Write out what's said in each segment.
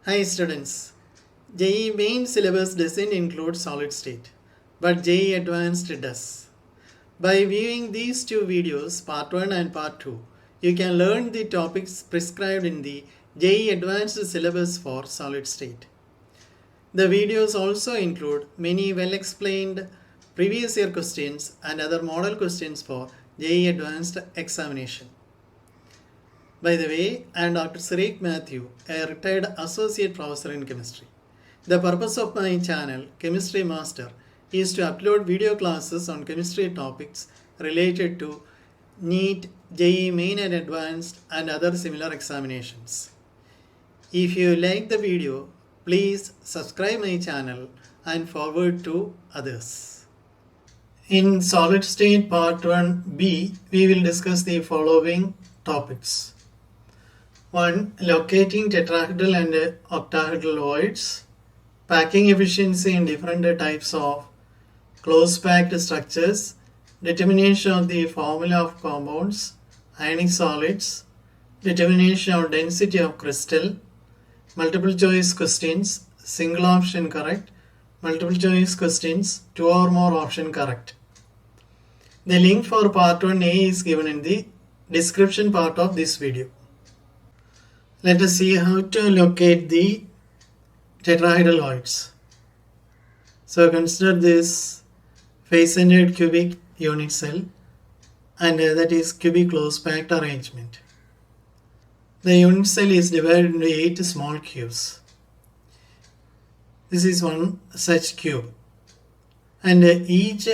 Hi students, JEE main syllabus doesn't include solid state, but JEE Advanced does. By viewing these two videos, part 1 and part 2, you can learn the topics prescribed in the JEE Advanced syllabus for solid state. The videos also include many well-explained previous year questions and other model questions for JEE Advanced Examination. By the way, I am Dr. Suresh Matthew, a retired associate professor in chemistry. The purpose of my channel, Chemistry Master, is to upload video classes on chemistry topics related to NEET, JEE Main and Advanced, and other similar examinations. If you like the video, please subscribe my channel and forward to others. In Solid State Part 1b, we will discuss the following topics. 1. Locating tetrahedral and octahedral voids. Packing efficiency in different types of close packed structures. Determination of the formula of compounds. Ionic solids. Determination of density of crystal. Multiple choice questions. Single option correct. Multiple choice questions. 2 or more option correct. The link for part 1a is given in the description part of this video. Let us see how to locate the tetrahedral voids. So consider this face-centered cubic unit cell, and that is cubic close packed arrangement. The unit cell is divided into 8 small cubes. This is one such cube, and each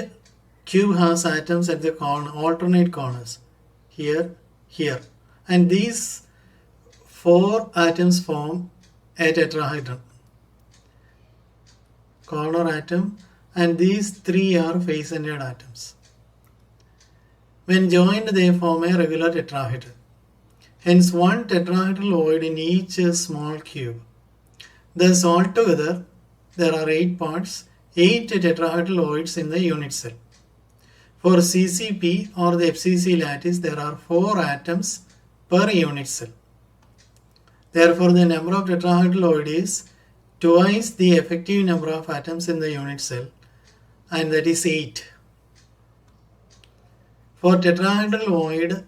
cube has atoms at the alternate corners, here, and these 4 atoms form a tetrahedron, corner atom, and these 3 are face-centered atoms. When joined, they form a regular tetrahedron. Hence, one tetrahedral void in each small cube. Thus, altogether, there are 8 parts, 8 tetrahedral voids in the unit cell. For CCP or the FCC lattice, there are 4 atoms per unit cell. Therefore, the number of tetrahedral void is twice the effective number of atoms in the unit cell, and that is 8. For tetrahedral void,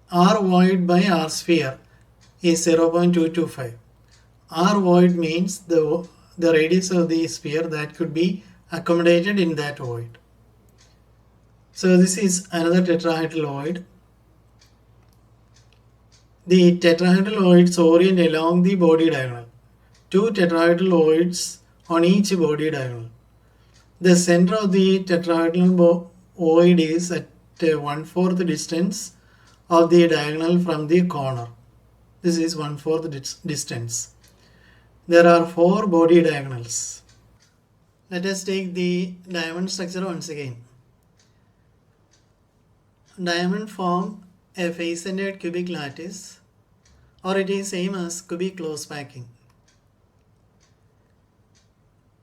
R void by R sphere is 0.225. R void means the radius of the sphere that could be accommodated in that void. So this is another tetrahedral void. The tetrahedral voids orient along the body diagonal. 2 tetrahedral voids on each body diagonal. The center of the tetrahedral void is at 1/4 distance of the diagonal from the corner. This is 1/4 distance. There are 4 body diagonals. Let us take the diamond structure once again. Diamond form a face-centered cubic lattice, or it is same as cubic close packing.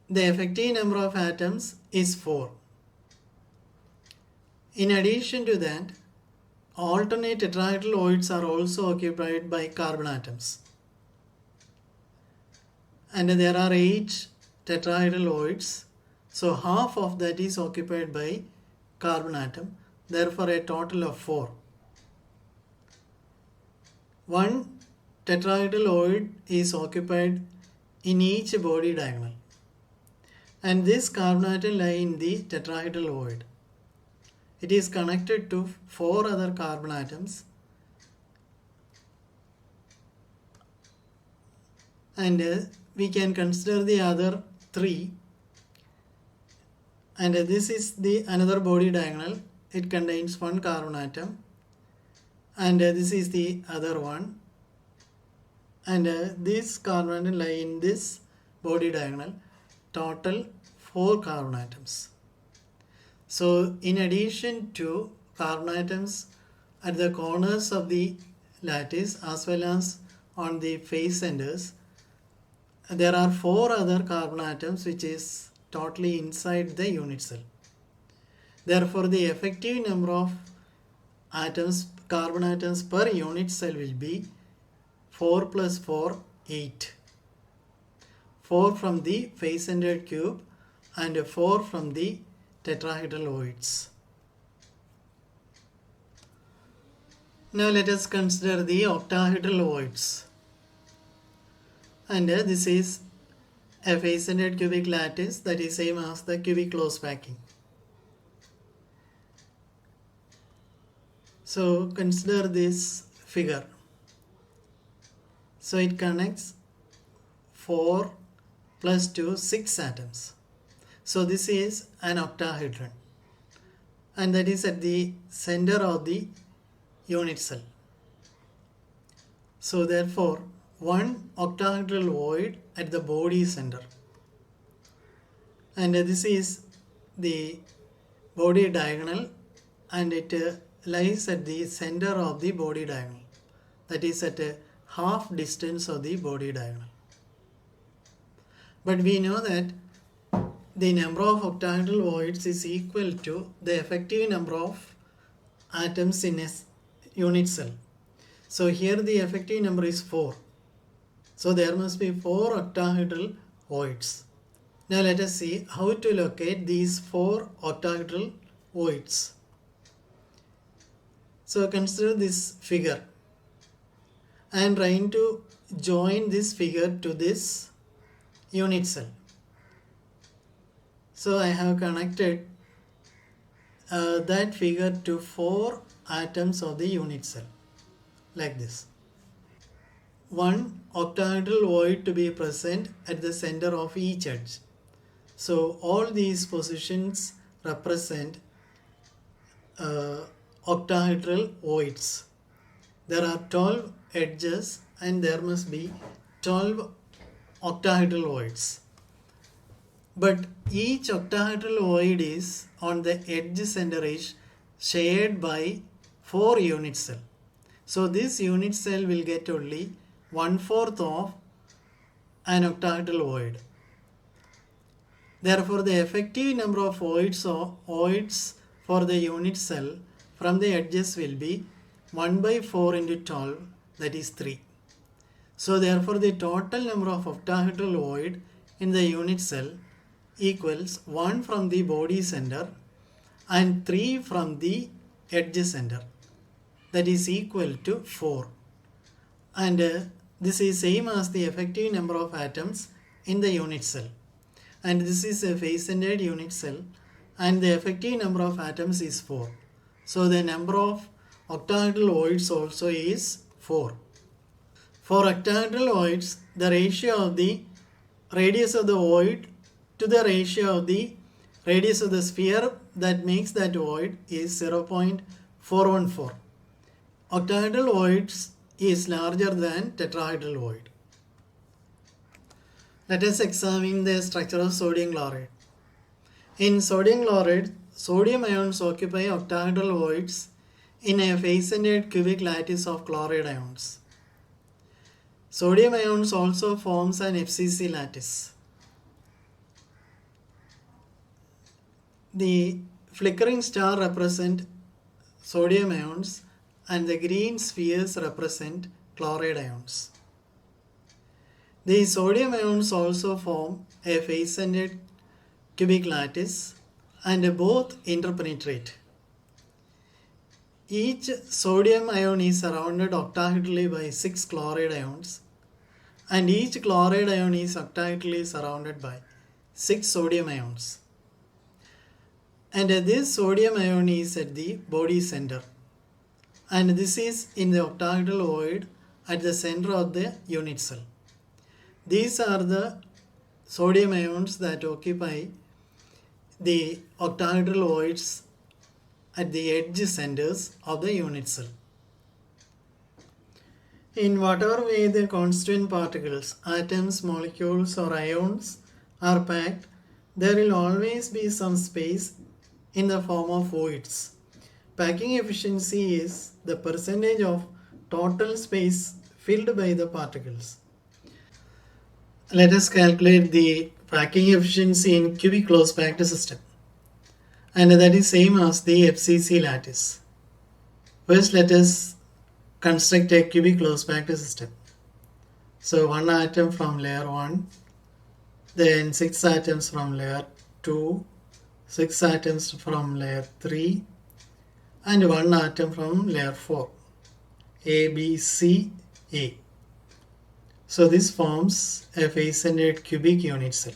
The effective number of atoms is 4. In addition to that, alternate tetrahedral voids are also occupied by carbon atoms. And there are 8 tetrahedral voids, so half of that is occupied by carbon atom, therefore a total of 4. One tetrahedral void is occupied in each body diagonal, and this carbon atom lies in the tetrahedral void. It is connected to 4 other carbon atoms, and we can consider the other 3, and this is the another body diagonal. It contains 1 carbon atom, and this is the other one, and this carbon atom lie in this body diagonal. Total 4 carbon atoms. So in addition to carbon atoms at the corners of the lattice as well as on the face centers, there are 4 other carbon atoms which is totally inside the unit cell. Therefore, the effective number of atoms, carbon atoms per unit cell will be 4 plus 4, 8. 4 from the face-centered cube and 4 from the tetrahedral voids. Now let us consider the octahedral voids. And this is a face-centered cubic lattice that is same as the cubic close packing. So consider this figure. So it connects 4 plus 2, 6 atoms. So this is an octahedron, and that is at the center of the unit cell. So therefore, one octahedral void at the body center, and this is the body diagonal, and it lies at the center of the body diagonal, that is at a half distance of the body diagonal. But we know that the number of octahedral voids is equal to the effective number of atoms in a unit cell. So here the effective number is 4. So there must be 4 octahedral voids. Now let us see how to locate these 4 octahedral voids. So consider this figure. I am trying to join this figure to this unit cell. So I have connected that figure to 4 atoms of the unit cell, like this. One octahedral void to be present at the center of each edge. So all these positions represent octahedral voids. There are 12 edges and there must be 12 octahedral voids. But each octahedral void is on the edge center is shared by 4 unit cell. So this unit cell will get only 1/4 of an octahedral void. Therefore, the effective number of voids for the unit cell from the edges will be 1/4 into 12, that is 3. So therefore, the total number of octahedral void in the unit cell equals 1 from the body center and 3 from the edge center, that is equal to 4. And this is same as the effective number of atoms in the unit cell. And this is a face-centered unit cell, and the effective number of atoms is 4. So the number of octahedral voids also is 4. For octahedral voids, the ratio of the radius of the void to the ratio of the radius of the sphere that makes that void is 0.414. Octahedral voids is larger than tetrahedral void. Let us examine the structure of sodium chloride. In sodium chloride, sodium ions occupy octahedral voids in a face-centered cubic lattice of chloride ions. Sodium ions also forms an FCC lattice. The flickering star represent sodium ions and the green spheres represent chloride ions. The sodium ions also form a face-centered cubic lattice and both interpenetrate. Each sodium ion is surrounded octahedrally by 6 chloride ions, and each chloride ion is octahedrally surrounded by 6 sodium ions. And this sodium ion is at the body center, and this is in the octahedral void at the center of the unit cell. These are the sodium ions that occupy the octahedral voids at the edge centers of the unit cell. In whatever way the constituent particles, atoms, molecules or ions are packed, there will always be some space in the form of voids. Packing efficiency is the percentage of total space filled by the particles. Let us calculate the packing efficiency in cubic close packed system, and that is same as the FCC lattice. First, let us construct a cubic close packed system. So one atom from layer 1 then 6 atoms from layer 2, 6 atoms from layer 3, and 1 atom from layer 4, A, B, C, A. So this forms a face-centered cubic unit cell.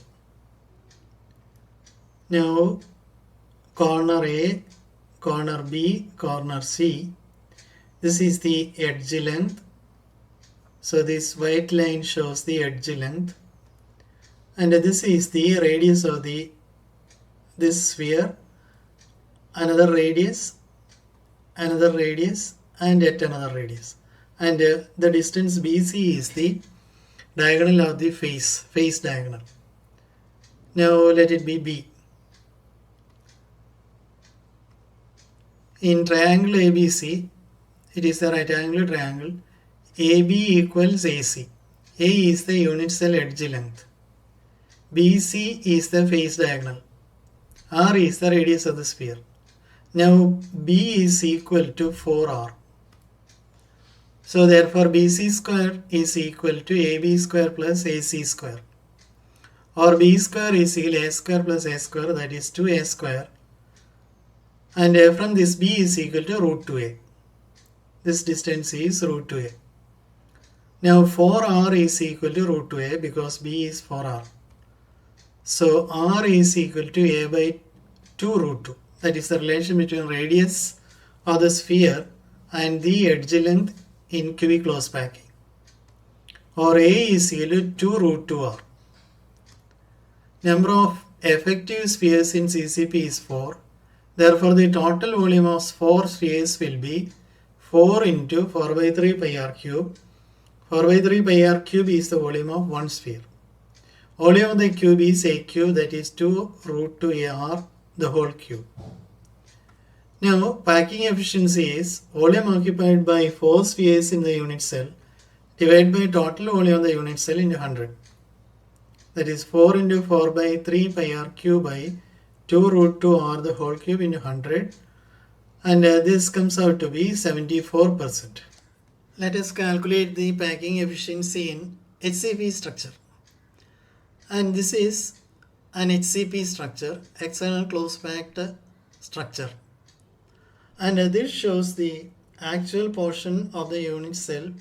Now corner A, corner B, corner C, this is the edge length. So this white line shows the edge length, and this is the radius of this sphere, another radius, and yet another radius, and the distance BC is the diagonal of the face diagonal. Now let it be B. In triangle ABC, it is a right angle triangle. AB equals AC. A is the unit cell edge length. BC is the face diagonal. R is the radius of the sphere. Now B is equal to 4R. So therefore BC square is equal to AB square plus AC square. Or B square is equal to A square plus A square, that is 2A square. And from this B is equal to root 2A. This distance is root 2A. Now 4R is equal to root 2A because B is 4R. So R is equal to A by 2 root 2. That is the relation between radius of the sphere and the edge length in cubic close packing. Or A is equal to 2 root 2R. Number of effective spheres in CCP is 4. Therefore, the total volume of 4 spheres will be 4 into 4 by 3 pi r cube. 4 by 3 pi r cube is the volume of one sphere. Volume of the cube is a cube, that is 2 root 2 ar, the whole cube. Now, packing efficiency is volume occupied by 4 spheres in the unit cell divided by total volume of the unit cell into 100. That is 4 into 4 by 3 pi r cube by 2 root 2 r the whole cube into 100, and this comes out to be 74%. Let us calculate the packing efficiency in HCP structure. And this is an HCP structure, external close packed structure. And this shows the actual portion of the unit cell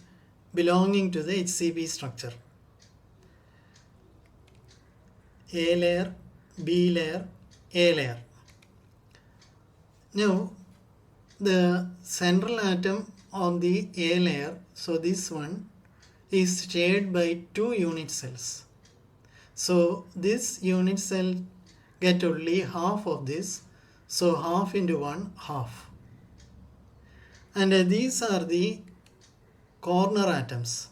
belonging to the HCP structure. A layer, B layer, A layer. Now, the central atom on the A layer, so this one, is shared by 2 unit cells. So this unit cell get only half of this, so half into 1, half. And these are the corner atoms.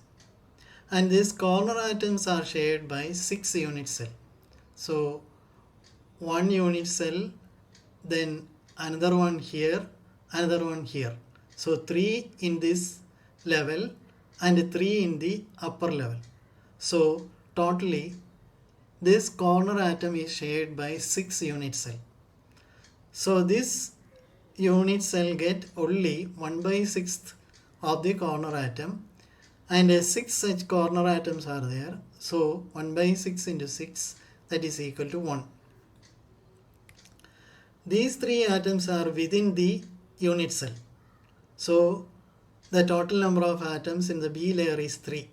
And these corner atoms are shared by 6 unit cells. So 1 unit cell, then another one here, another one here. So 3 in this level and 3 in the upper level. So totally this corner atom is shared by 6 unit cell. So this unit cell get only 1 by 6th of the corner atom, and 6 such corner atoms are there. So 1 by 6 into 6, that is equal to 1. These 3 atoms are within the unit cell. So the total number of atoms in the B layer is 3.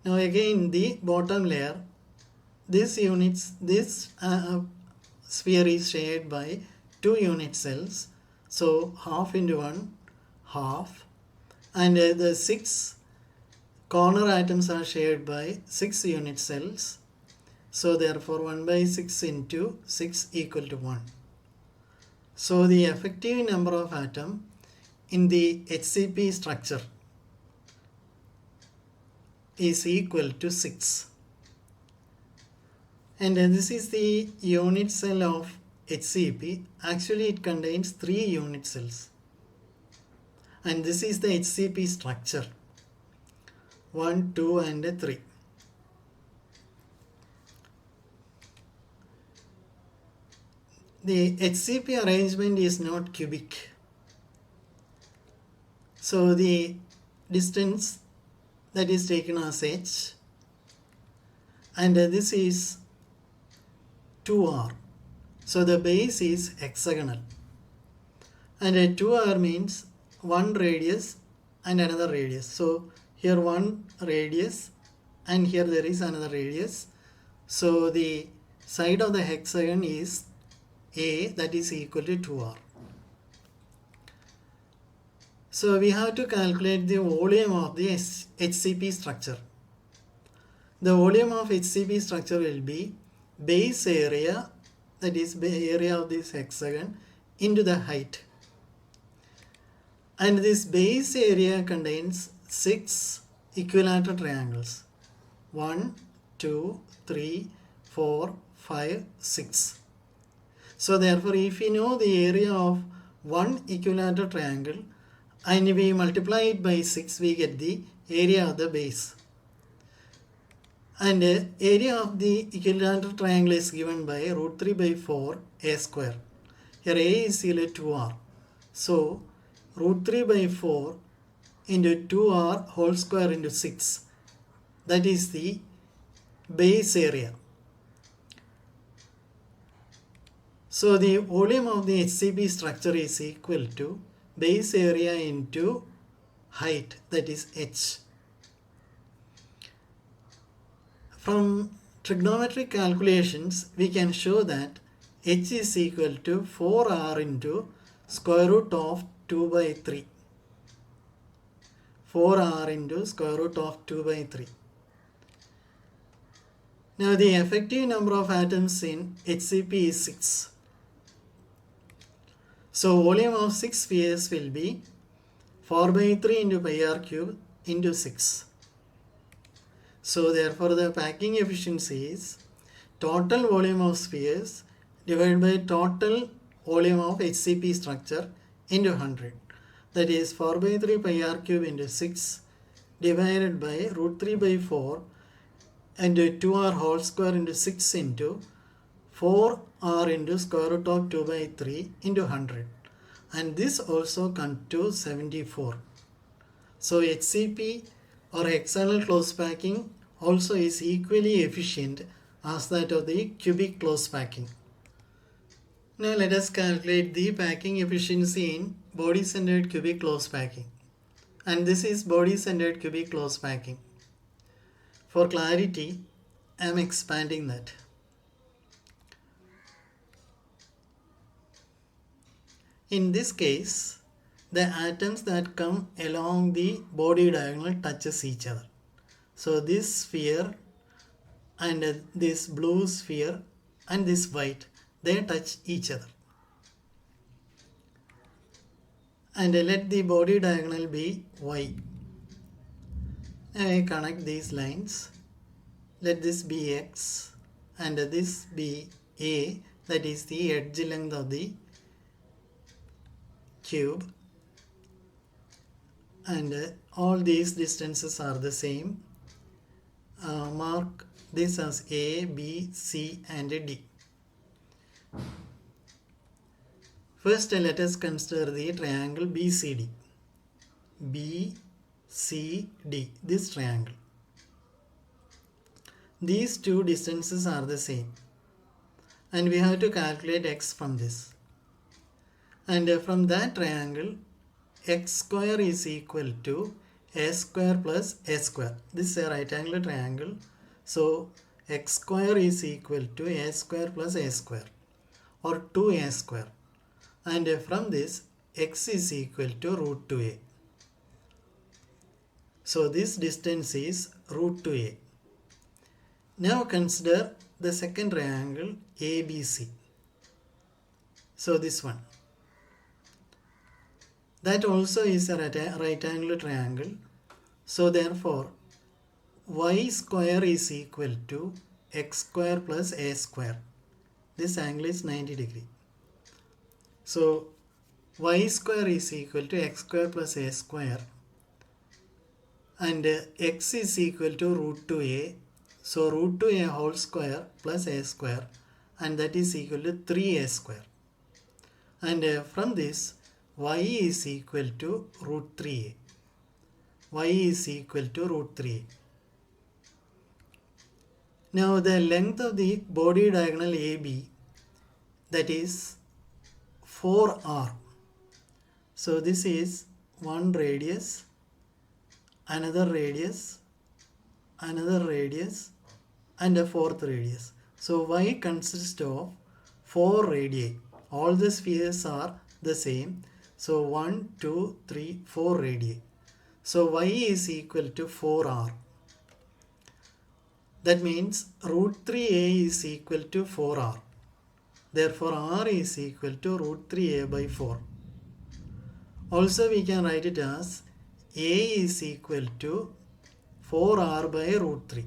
Now again the bottom layer, this sphere is shared by 2 unit cells. So half into 1, half. And the 6 corner atoms are shared by 6 unit cells. So therefore 1 by 6 into 6 equal to 1. So the effective number of atoms in the HCP structure is equal to 6. And this is the unit cell of HCP. Actually it contains 3 unit cells. And this is the HCP structure. 1, 2 and 3. The HCP arrangement is not cubic. So the distance that is taken as h, and this is 2r. So the base is hexagonal, and 2r means one radius and another radius. So here one radius and here there is another radius. So the side of the hexagon is A, that is equal to 2r. So we have to calculate the volume of the HCP structure. The volume of HCP structure will be base area, that is area of this hexagon, into the height. And this base area contains 6 equilateral triangles. 1, 2, 3, 4, 5, 6. So therefore, if we know the area of one equilateral triangle and we multiply it by 6, we get the area of the base. And area of the equilateral triangle is given by root 3 by 4 a square. Here a is equal to 2r. So root 3 by 4 into 2r whole square into 6. That is the base area. So the volume of the HCP structure is equal to base area into height, that is h. From trigonometric calculations, we can show that h is equal to 4r into square root of 2 by 3. 4r into square root of 2 by 3. Now the effective number of atoms in HCP is 6. So volume of 6 spheres will be 4 by 3 into pi r cube into 6. So therefore the packing efficiency is total volume of spheres divided by total volume of HCP structure into 100. That is 4 by 3 pi r cube into 6 divided by root 3 by 4 and 2r whole square into 6 into 4r into square root of 2 by 3 into 100. And this also comes to 74. So HCP or hexagonal close packing also is equally efficient as that of the cubic close packing. Now let us calculate the packing efficiency in body-centered cubic close packing. And this is body-centered cubic close packing. For clarity, I am expanding that. In this case, the atoms that come along the body diagonal touches each other. So this sphere and this blue sphere and this white, they touch each other. And let the body diagonal be y. I connect these lines. Let this be x and this be a, that is the edge length of the cube, and all these distances are the same. Mark this as A, B, C and D. First let us consider the triangle BCD. BCD, this triangle. These two distances are the same and we have to calculate x from this. And from that triangle, x square is equal to a square plus a square. This is a right angle triangle. So x square is equal to a square plus a square or 2a square. And from this, x is equal to root 2a. So this distance is root 2a. Now consider the second triangle ABC. So this one. That also is a right angle triangle. So therefore, y square is equal to x square plus a square. This angle is 90 degree. So y square is equal to x square plus a square. And x is equal to root 2a. So root 2a whole square plus a square. And that is equal to 3a square. And from this, y is equal to root 3a. Y is equal to root 3a. Now the length of the body diagonal AB, that is 4R. So this is one radius, another radius, another radius, and a fourth radius. So Y consists of 4 radii. All the spheres are the same. So 1, 2, 3, 4 radii. So Y is equal to 4R. That means root 3A is equal to 4R. Therefore R is equal to root 3A by 4. Also we can write it as A is equal to 4R by root 3.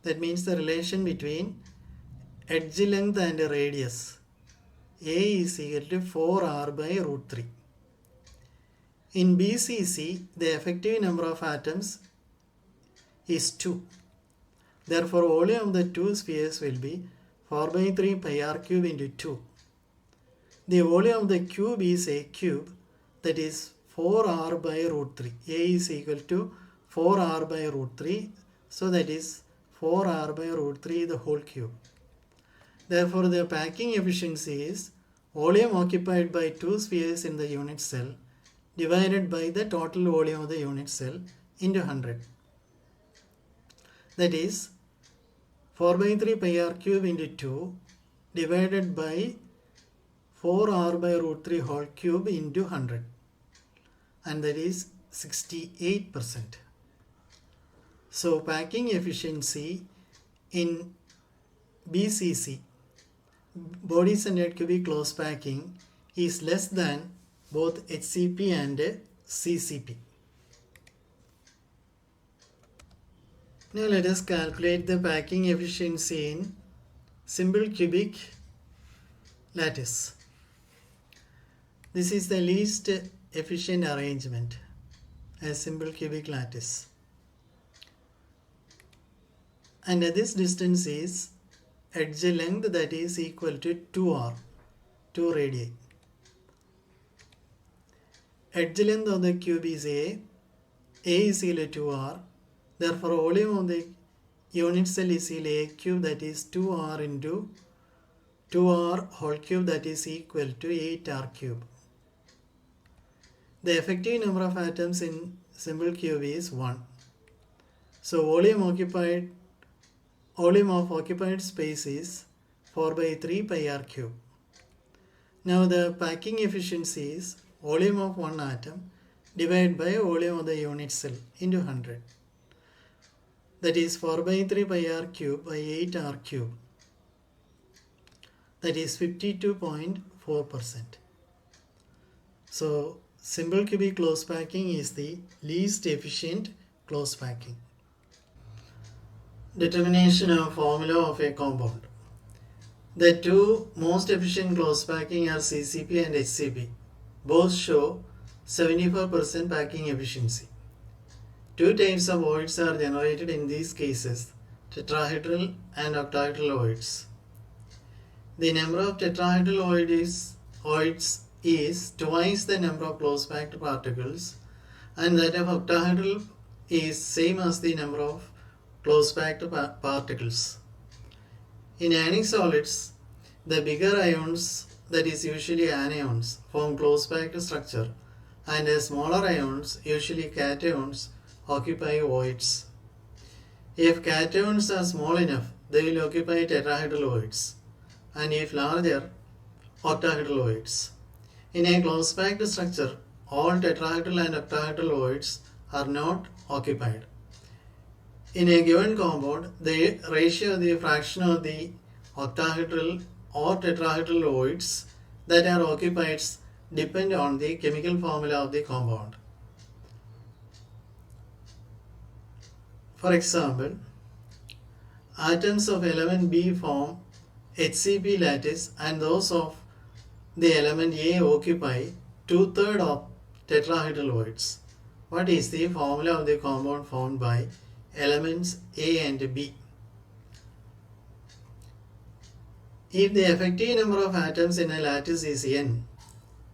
That means the relation between edge length and radius. A is equal to 4R by root 3. In BCC, the effective number of atoms is 2. Therefore, volume of the two spheres will be 4 by 3 pi r cube into 2. The volume of the cube is a cube, that is 4r by root 3. A is equal to 4r by root 3. So that is 4r by root 3 the whole cube. Therefore, the packing efficiency is volume occupied by two spheres in the unit cell divided by the total volume of the unit cell into 100. That is 4 by 3 pi r cube into 2 divided by 4r by root 3 whole cube into 100. And that is 68%. So packing efficiency in BCC, body centered cubic close packing, is less than both HCP and CCP. Now let us calculate the packing efficiency in simple cubic lattice. This is the least efficient arrangement, a simple cubic lattice. And this distance is edge length, that is equal to 2r, 2 radii. Edge length of the cube is A is equal to 2r. Therefore, volume of the unit cell is equal to A cube, that is 2r into 2r whole cube, that is equal to 8r cube. The effective number of atoms in simple cube is 1. So volume of occupied space is 4 by 3 pi r cube. Now the packing efficiency is volume of one atom divided by volume of the unit cell into 100. That is 4 by 3 pi r cube by 8 r cube. That is 52.4%. So simple cubic close packing is the least efficient close packing. Determination of formula of a compound. The two most efficient close packing are CCP and HCP. Both show 74% packing efficiency. Two types of voids are generated in these cases, tetrahedral and octahedral voids. The number of tetrahedral voids is twice the number of close packed particles, and that of octahedral is same as the number of close packed particles. In ionic solids, the bigger ions, that is usually anions, form close packed structure, and the smaller ions, usually cations, occupy voids. If cations are small enough, they will occupy tetrahedral voids, and if larger, octahedral voids. In a close packed structure, all tetrahedral and octahedral voids are not occupied. In a given compound, the ratio of the fraction of the octahedral or tetrahedral voids that are occupied depend on the chemical formula of the compound. For example, atoms of element B form HCP lattice, and those of the element A occupy 2/3 of tetrahedral voids. What is the formula of the compound formed by elements A and B? If the effective number of atoms in a lattice is n,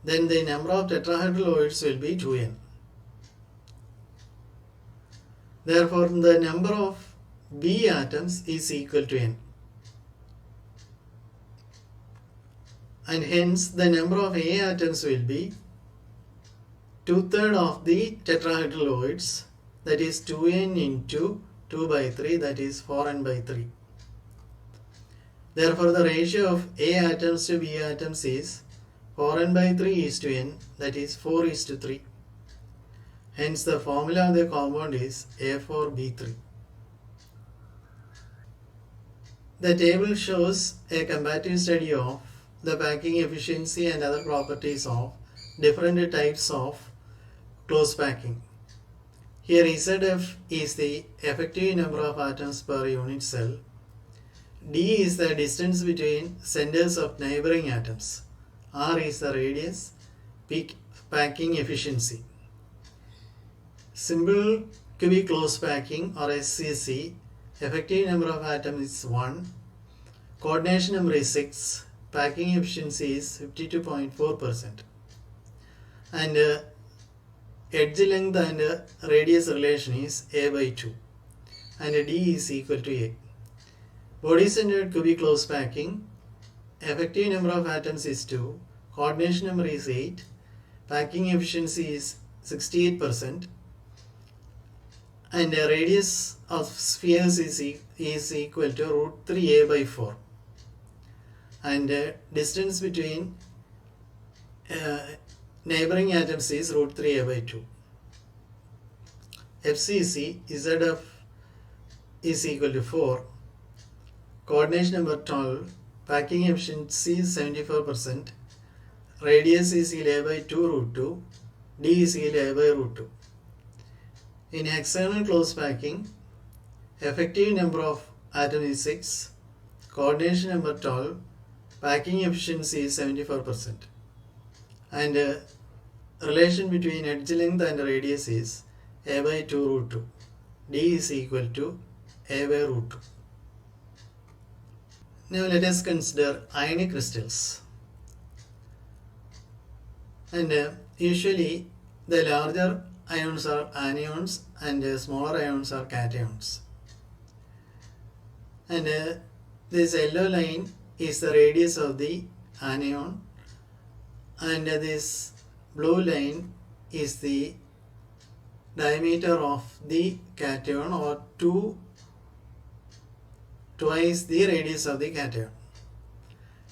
then the number of tetrahedral voids will be 2n. Therefore, the number of B atoms is equal to N. And hence the number of A atoms will be 2/3 of the tetrahedraloids, that is 2n into 2 by 3, that is 4n by 3. Therefore, the ratio of A atoms to B atoms is 4n by 3 is to n, that is 4 is to 3. Hence, the formula of the compound is A4B3. The table shows a comparative study of the packing efficiency and other properties of different types of close packing. Here ZF is the effective number of atoms per unit cell. D is the distance between centers of neighboring atoms. R is the radius. P packing efficiency. Simple cubic close packing or SCC, effective number of atoms is 1. Coordination number is 6. Packing efficiency is 52.4%. And edge length and radius relation is A by 2. And D is equal to A. Body centered cubic close packing, effective number of atoms is 2. Coordination number is 8. Packing efficiency is 68%. And the radius of spheres is equal to root 3a by 4. And distance between neighboring atoms is root 3a by 2. FCC ZF is equal to 4. Coordination number 12. Packing efficiency is 74%. Radius is equal to a by 2 root 2. D is equal to a by root 2. In hexagonal close packing, effective number of atoms is 6. Coordination number 12. Packing efficiency is 74%. And relation between edge length and radius is a by 2 root 2. D is equal to a by root 2. Now let us consider ionic crystals. And usually the larger ions are anions and smaller ions are cations. And this yellow line is the radius of the anion, and this blue line is the diameter of the cation, or twice the radius of the cation.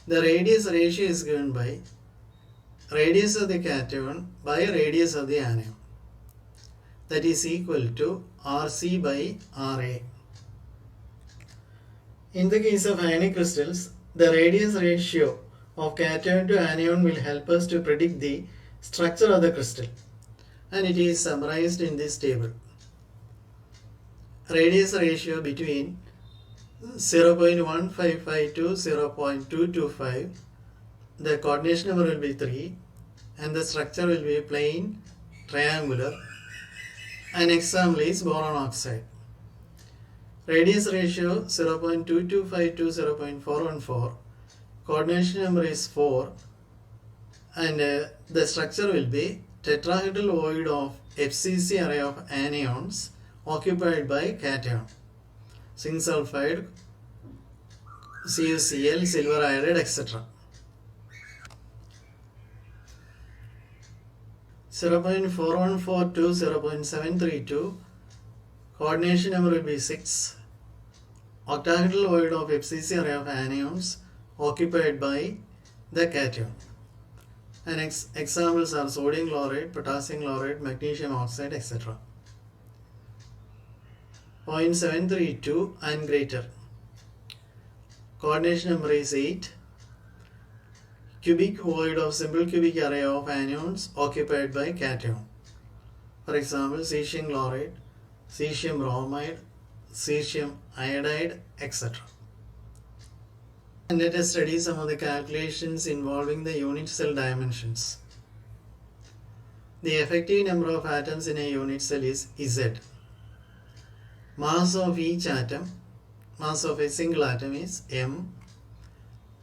The radius ratio is given by radius of the cation by radius of the anion, that is equal to RC by RA. In the case of ionic crystals, the radius ratio of cation to anion will help us to predict the structure of the crystal, and it is summarized in this table. Radius ratio between 0.155 to 0.225, the coordination number will be 3, and the structure will be plain triangular. An example is boron oxide. Radius ratio 0.225 to 0.414. Coordination number is 4, and the structure will be tetrahedral void of FCC array of anions occupied by cation, zinc sulfide, CuCl, silver iodide, etc. 0.414 to 0.732, coordination number will be 6. Octahedral void of FCC array of anions occupied by the cation. And examples are sodium chloride, potassium chloride, magnesium oxide, etc. 0.732 and greater. Coordination number is 8. Cubic void of simple cubic array of anions occupied by cation. For example, cesium chloride, cesium bromide, cesium iodide, etc. And let us study some of the calculations involving the unit cell dimensions. The effective number of atoms in a unit cell is Z. Mass of each atom, mass of a single atom is M.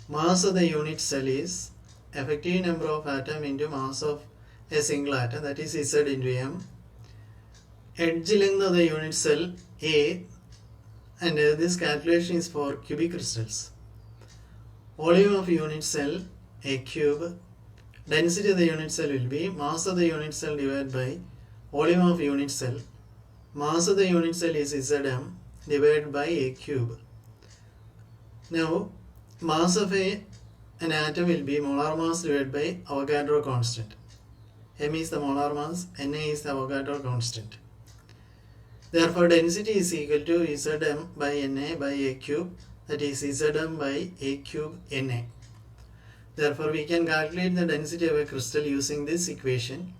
Mass of the unit cell is effective number of atom into mass of a single atom, that is Z into M. Edge length of the unit cell A, and this calculation is for cubic crystals. Volume of unit cell a cube. Density of the unit cell will be mass of the unit cell divided by volume of unit cell. Mass of the unit cell is Zm divided by a cube. Now, mass of an atom will be molar mass divided by Avogadro constant. M is the molar mass, Na is the Avogadro constant. Therefore, density is equal to Zm by Na by a cube, that is Zm by a cube Na. Therefore, we can calculate the density of a crystal using this equation,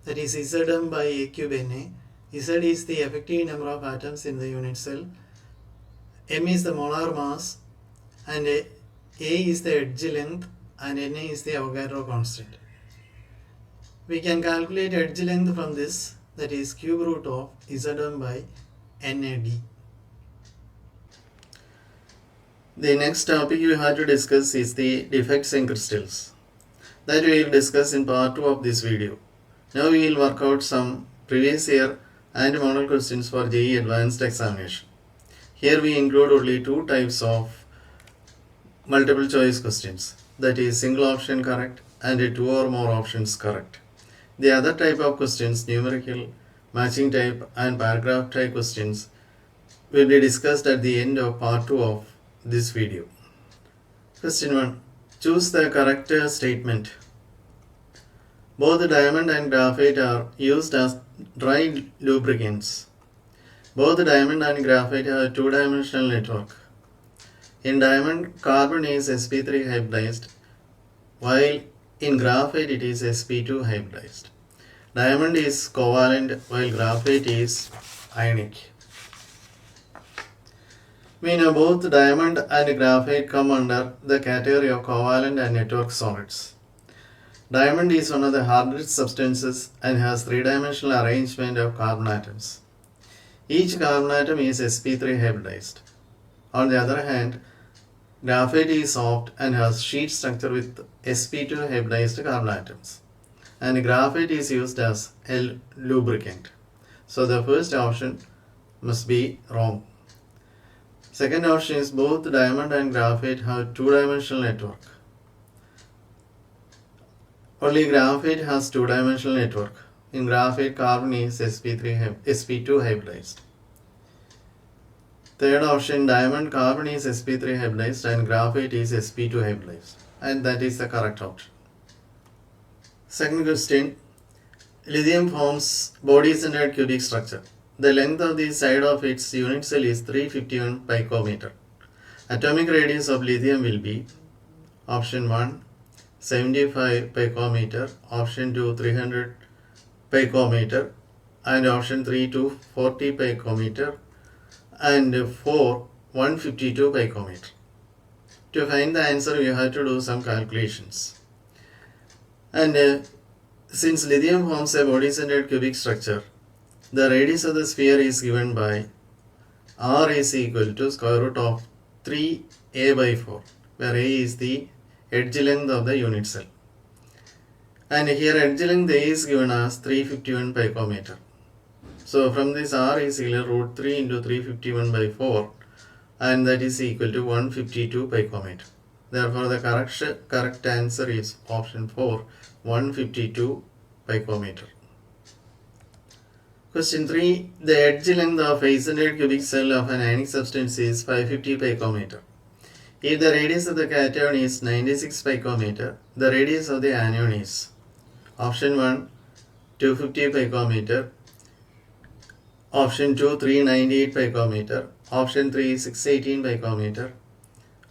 that is Zm by a cube Na. Z is the effective number of atoms in the unit cell, M is the molar mass, and A is the edge length, and Na is the Avogadro constant. We can calculate edge length from this, that is cube root of Zm by NAD. The next topic we have to discuss is the defects in crystals. That we will discuss in part 2 of this video. Now we will work out some previous year and model questions for JEE Advanced Examination. Here we include only two types of multiple choice questions, that is single option correct and two or more options correct. The other type of questions, numerical, matching type and paragraph type questions, will be discussed at the end of part 2 of this video. Question 1. Choose the correct statement. Both diamond and graphite are used as dry lubricants. Both diamond and graphite have a two-dimensional network. In diamond, carbon is sp3 hybridized, while in graphite it is sp2 hybridized. Diamond is covalent, while graphite is ionic. We know both diamond and graphite come under the category of covalent and network solids. Diamond is one of the hardest substances and has three-dimensional arrangement of carbon atoms. Each carbon atom is sp3 hybridized. On the other hand, graphite is soft and has sheet structure with sp2 hybridized carbon atoms. And graphite is used as a lubricant. So the first option must be wrong. Second option is both diamond and graphite have two-dimensional network. Only graphite has two-dimensional network. In graphite, carbon is sp2 hybridized. Third option, diamond, carbon is sp3 hybridized and graphite is sp2 hybridized. And that is the correct option. Second question, lithium forms body-centered cubic structure. The length of the side of its unit cell is 351 picometer. Atomic radius of lithium will be option 1, 75 picometer, option 2, 300 picometer, and option 3, 240 picometer, and 4, 152 picometer. To find the answer, we have to do some calculations. And since lithium forms a body-centered cubic structure, the radius of the sphere is given by R is equal to square root of 3a by 4, where a is the edge length of the unit cell. And here edge length A is given as 351 picometer. So from this R is equal to root 3 into 351 by 4, and that is equal to 152 picometer. Therefore the correct answer is option 4, 152 picometer. Question 3. The edge length of a centered cubic cell of an ionic substance is 550 picometer. If the radius of the cation is 96 picometer, the radius of the anion is option 1, 250 picometer, option 2, 398 picometer, option 3, 618 picometer,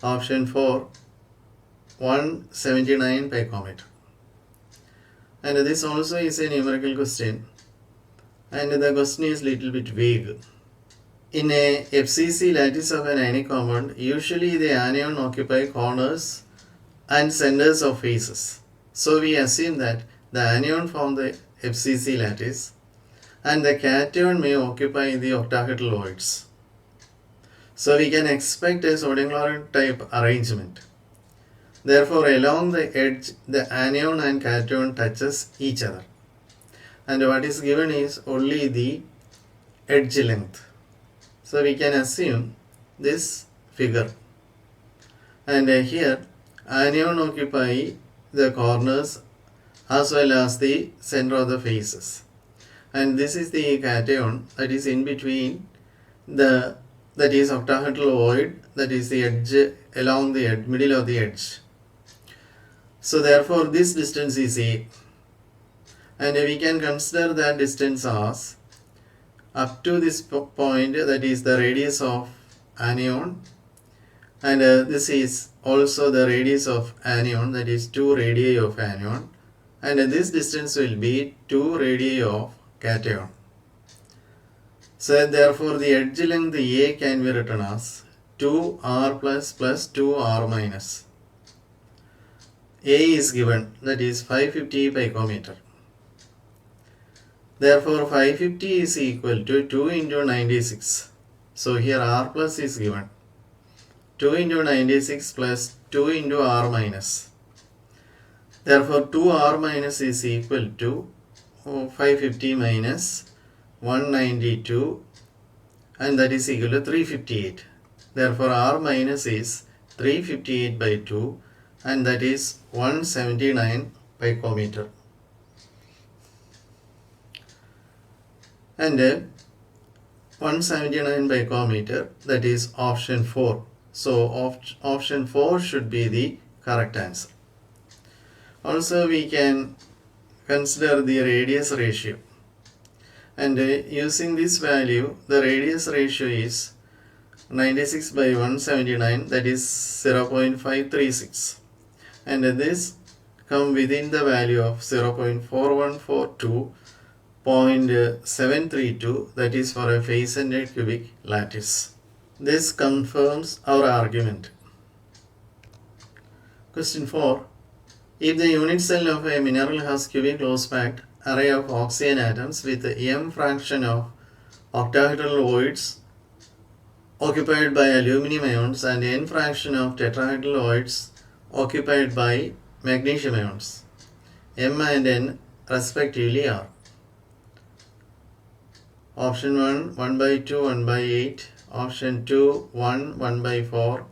option 4, 179 picometer. And this also is a numerical question. And the question is little bit vague. In a FCC lattice of an ionic compound, usually the anion occupy corners and centers of faces. So we assume that the anion form the FCC lattice and the cation may occupy the octahedral voids. So we can expect a sodium chloride type arrangement. Therefore, along the edge, the anion and cation touches each other. And what is given is only the edge length. So we can assume this figure. And here anion occupy the corners as well as the center of the faces. And this is the cation that is in between that is octahedral void, that is the edge along the middle of the edge. So therefore this distance is A, and we can consider that distance as up to this point, that is the radius of anion, and this is also the radius of anion, that is 2 radii of anion, and this distance will be 2 radii of cation. So therefore the edge length A can be written as 2r plus 2r minus. A is given, that is 550 picometer. Therefore 550 is equal to 2 into 96. So here r plus is given. 2 into 96 plus 2 into r minus. Therefore 2r minus is equal to 550 minus 192, and that is equal to 358. Therefore r minus is 358 by 2, and that is 179 picometer. And 179 picometer, that is option 4. So option 4 should be the correct answer. Also we can consider the radius ratio. And using this value, the radius ratio is 96 by 179, that is 0.536. And this come within the value of 0.4142, 0.732, that is for a face-centered cubic lattice. This confirms our argument. Question 4. If the unit cell of a mineral has cubic close-packed array of oxygen atoms with m fraction of octahedral voids occupied by aluminum ions and n fraction of tetrahedral voids occupied by magnesium ions, m and n respectively are option 1, 1 by 2, 1 by 8, option 2, 1, 1 by 4,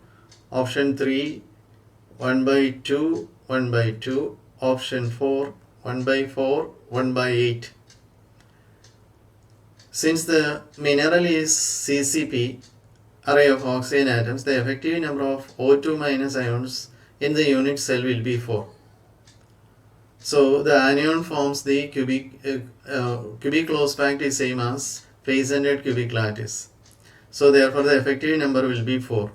option 3, 1 by 2, 1 by 2, option 4, 1 by 4, 1 by 8. Since the mineral is CCP, array of oxygen atoms, the effective number of O2 minus ions in the unit cell will be 4. So the anion forms the cubic close packed is same as face-centered cubic lattice. So therefore the effective number will be 4.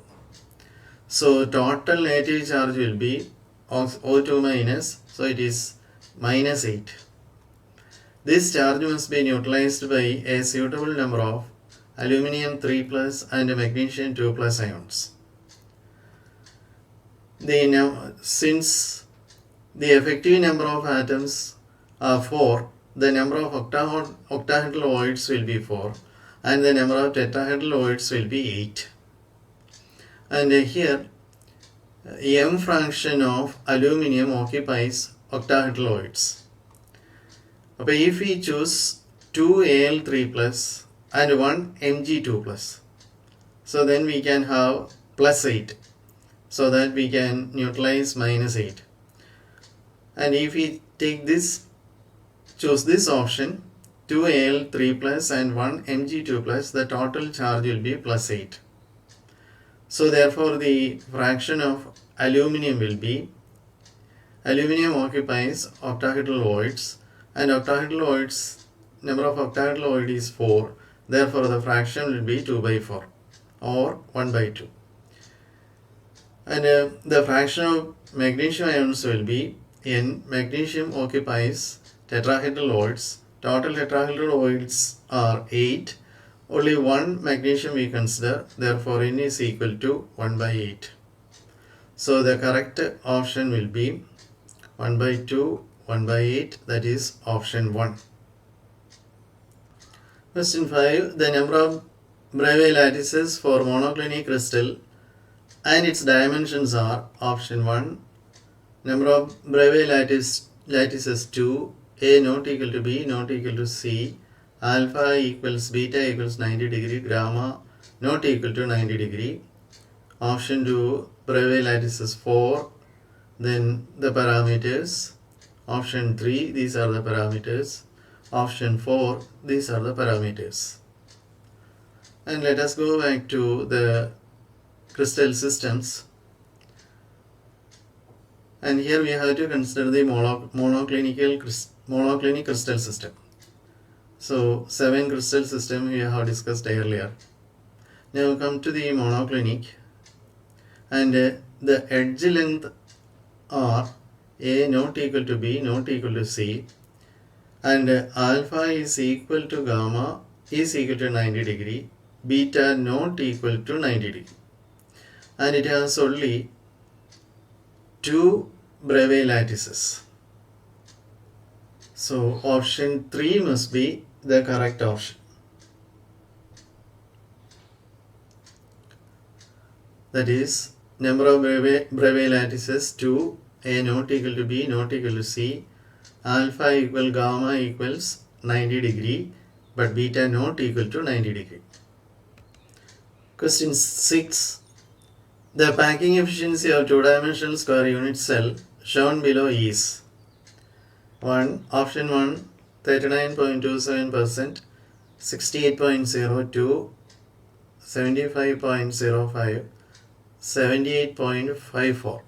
So total negative charge will be O2 minus, so it is minus 8. This charge must be neutralized by a suitable number of aluminum 3 plus and magnesium 2 plus ions. Since the effective number of atoms are 4, the number of octahedral voids will be 4, and the number of tetrahedral voids will be 8. And here m fraction of aluminum occupies octahedral voids. Okay, if we choose 2 Al3 plus and 1 Mg2 plus, so then we can have plus 8, so that we can neutralize minus 8. And if we take this, choose this option, 2 Al3 plus and 1 Mg2 plus, the total charge will be plus 8. So therefore the fraction of aluminum will be, aluminum occupies octahedral voids, and octahedral voids, number of octahedral void is 4, therefore the fraction will be 2 by 4 or 1 by 2. And the fraction of magnesium ions will be n. Magnesium occupies tetrahedral voids, total tetrahedral voids are 8, only one magnesium we consider, therefore n is equal to 1 by 8. So the correct option will be 1 by 2, 1 by 8, that is option 1. Question 5. The number of Bravais lattices for monoclinic crystal and its dimensions are option 1. Number of Bravais lattices 2, A not equal to B not equal to C, alpha equals beta equals 90 degree, gamma not equal to 90 degree. Option 2, Bravais lattice is 4. Then the parameters. Option 3, these are the parameters. Option 4, these are the parameters. And let us go back to the crystal systems. And here we have to consider the monoclinic crystal system. So 7 crystal system we have discussed earlier. Now come to the monoclinic, and the edge length are A not equal to B not equal to C, and alpha is equal to gamma is equal to 90 degree, beta not equal to 90 degree, and it has only 2 Bravais lattices. So option 3 must be the correct option. That is, number of Bravais lattices 2, A not equal to B not equal to C, alpha equal gamma equals 90 degree, but beta not equal to 90 degree. Question 6. The packing efficiency of two-dimensional square unit cell shown below is 1. Option 1, 39.27%, 68.02, 75.05, 78.54.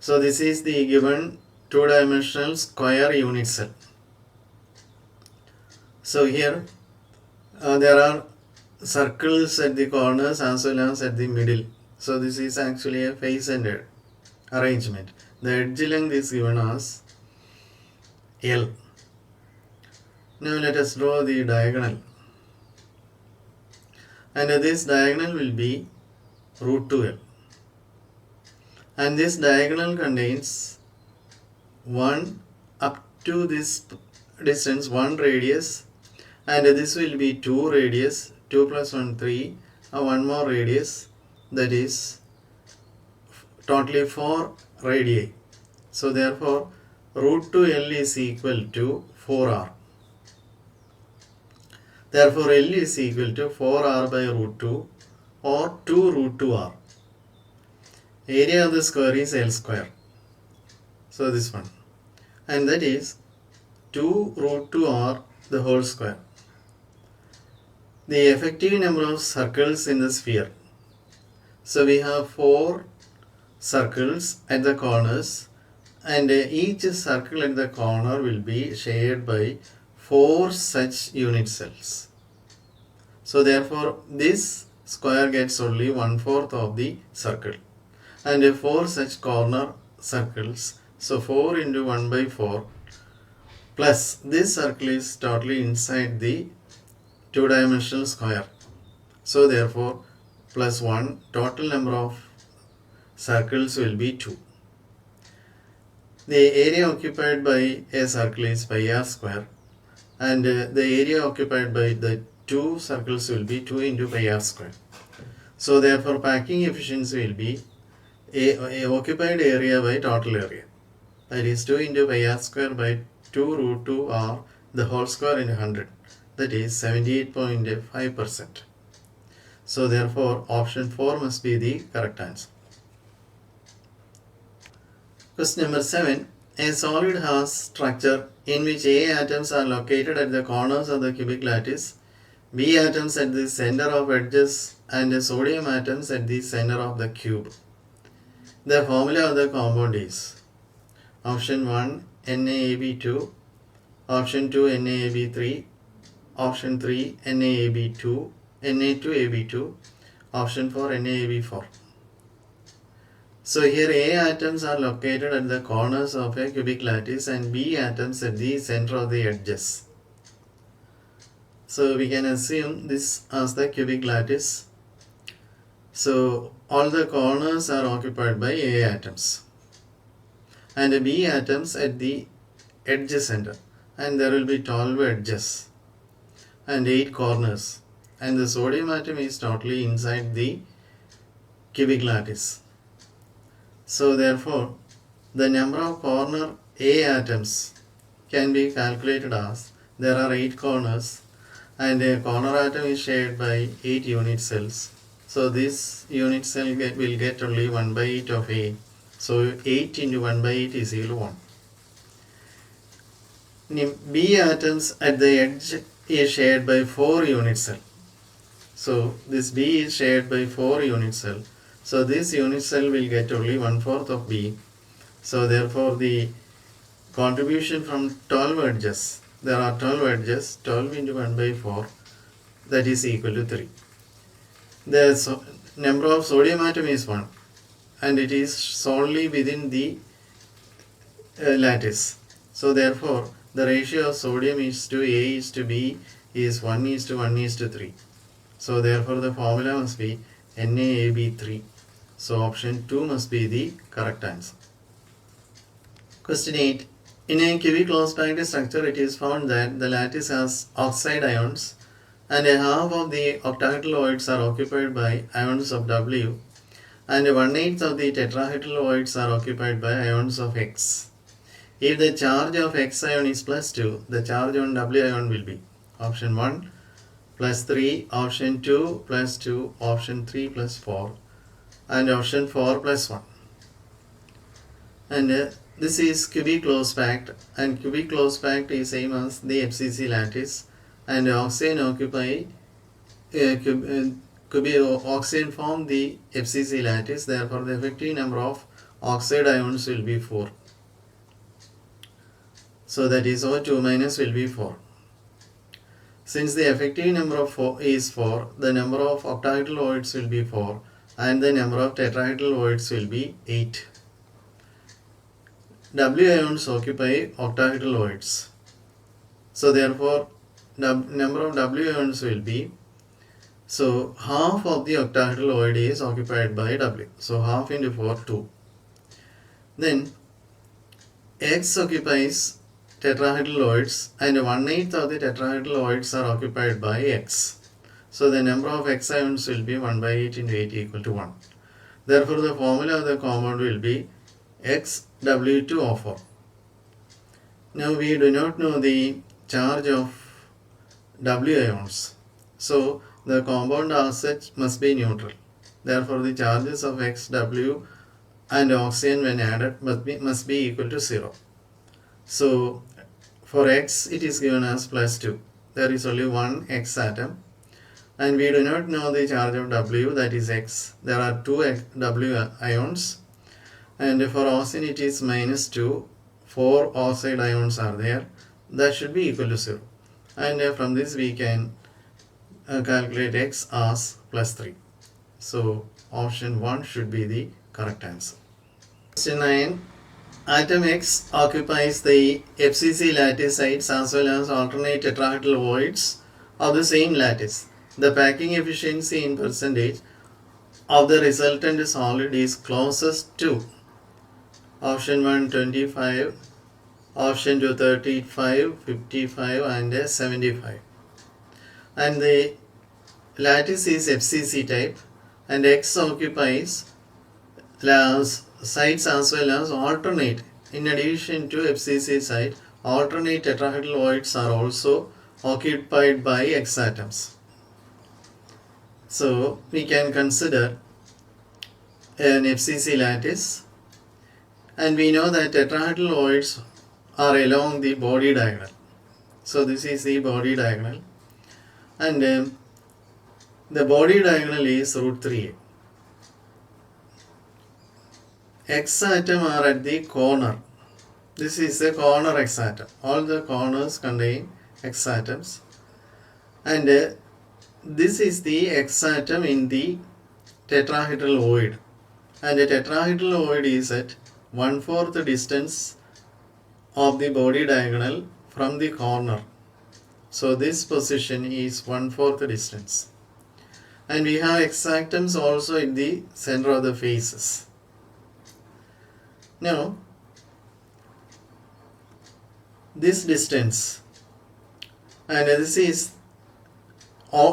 So this is the given two-dimensional square unit cell. So here there are circles at the corners as well as at the middle. So this is actually a face-centered arrangement. The edge length is given as L. Now let us draw the diagonal. And this diagonal will be root 2L. And this diagonal contains 1 up to this distance, 1 radius, and this will be 2 radius, 2 plus 1, 3, and 1 more radius, that is totally 4 radii. So therefore root 2L is equal to 4R. Therefore L is equal to 4R by root 2 or 2 root 2R. Area of the square is L square. So this one. And that is 2 root 2R the whole square. The effective number of circles in the sphere. So we have 4 circles at the corners, and each circle at the corner will be shared by 4 such unit cells. So therefore this square gets only 1/4 of the circle, and 4 such corner circles. So 4 into 1 by 4 plus this circle is totally inside the two-dimensional square. So therefore plus 1, total number of circles will be 2. The area occupied by a circle is pi r square, and the area occupied by the 2 circles will be 2 into pi r square. So therefore packing efficiency will be a occupied area by total area, that is 2 into pi r square by 2 root 2 r the whole square in 100, that is 78.5%. So therefore option 4 must be the correct answer. Question number 7. A solid has structure in which A atoms are located at the corners of the cubic lattice, B atoms at the center of edges, and sodium atoms at the center of the cube. The formula of the compound is option 1 NaAb2, option 2 NaAb3, option 3 NaAb2, Na2Ab2, option 4 NaAb4. So here A atoms are located at the corners of a cubic lattice and B atoms at the center of the edges. So we can assume this as the cubic lattice. So all the corners are occupied by A atoms and B atoms at the edge center, and there will be 12 edges and 8 corners, and the sodium atom is totally inside the cubic lattice. So therefore the number of corner A atoms can be calculated as there are 8 corners and a corner atom is shared by 8 unit cells. So this unit cell will get only 1 by 8 of A. So 8 into 1 by 8 is equal to 1. B atoms at the edge is shared by 4 unit cell. So this B is shared by 4 unit cell. So this unit cell will get only 1/4 of B. So therefore the contribution from 12 edges, there are 12 edges, 12 into 1 by 4, that is equal to 3. The number of sodium atom is 1 and it is solely within the lattice. So therefore the ratio of sodium is to A is to B is 1 is to 1 is to 3. So therefore the formula must be NaAb3. So option 2 must be the correct answer. Question 8. In a cubic closed packed structure, it is found that the lattice has oxide ions and a half of the octahedral voids are occupied by ions of W and 1/8 of the tetrahedral voids are occupied by ions of X. If the charge of X ion is +2, the charge on W ion will be option 1 +3, option 2 +2, option 3 +4 and option 4 +1. And this is cubic closed packed, and cubic closed packed is same as the FCC lattice, and oxygen occupy oxygen form the FCC lattice. Therefore the effective number of oxide ions will be 4. So that is O2 minus will be 4. Since the effective number of 4 is 4, the number of octahedral voids will be 4 and the number of tetrahedral voids will be 8. W ions occupy octahedral voids. So therefore number of W ions will be, so half of the octahedral void is occupied by W. So half into 4, 2. Then X occupies tetrahedral voids and 1/8 of the tetrahedral voids are occupied by X. So the number of X ions will be 1 by 8 into 8 equal to 1. Therefore the formula of the compound will be XW2O4. Now we do not know the charge of W ions. So the compound as such must be neutral. Therefore the charges of XW and oxygen when added must be equal to 0. So for X it is given as +2. There is only one X atom. And we do not know the charge of W, that is X. There are 2 W ions. And for oxygen it is -2. 4 oxide ions are there. That should be equal to 0. And from this we can calculate X as +3. So option 1 should be the correct answer. Question 9. Atom X occupies the FCC lattice sites as well as alternate tetrahedral voids of the same lattice. The packing efficiency in percentage of the resultant solid is closest to option 1 25, option 2 35, 55 and 75. And the lattice is FCC type and X occupies sites as well as alternate. In addition to FCC site, alternate tetrahedral voids are also occupied by X atoms. So we can consider an FCC lattice, and we know that tetrahedral voids are along the body diagonal. So this is the body diagonal, and the body diagonal is √3a. X atom are at the corner. This is a corner X atom. All the corners contain X atoms, and this is the X atom in the tetrahedral void, and the tetrahedral void is at 1/4 distance of the body diagonal from the corner. So this position is 1/4 distance, and we have X atoms also in the center of the faces. Now this distance, and this is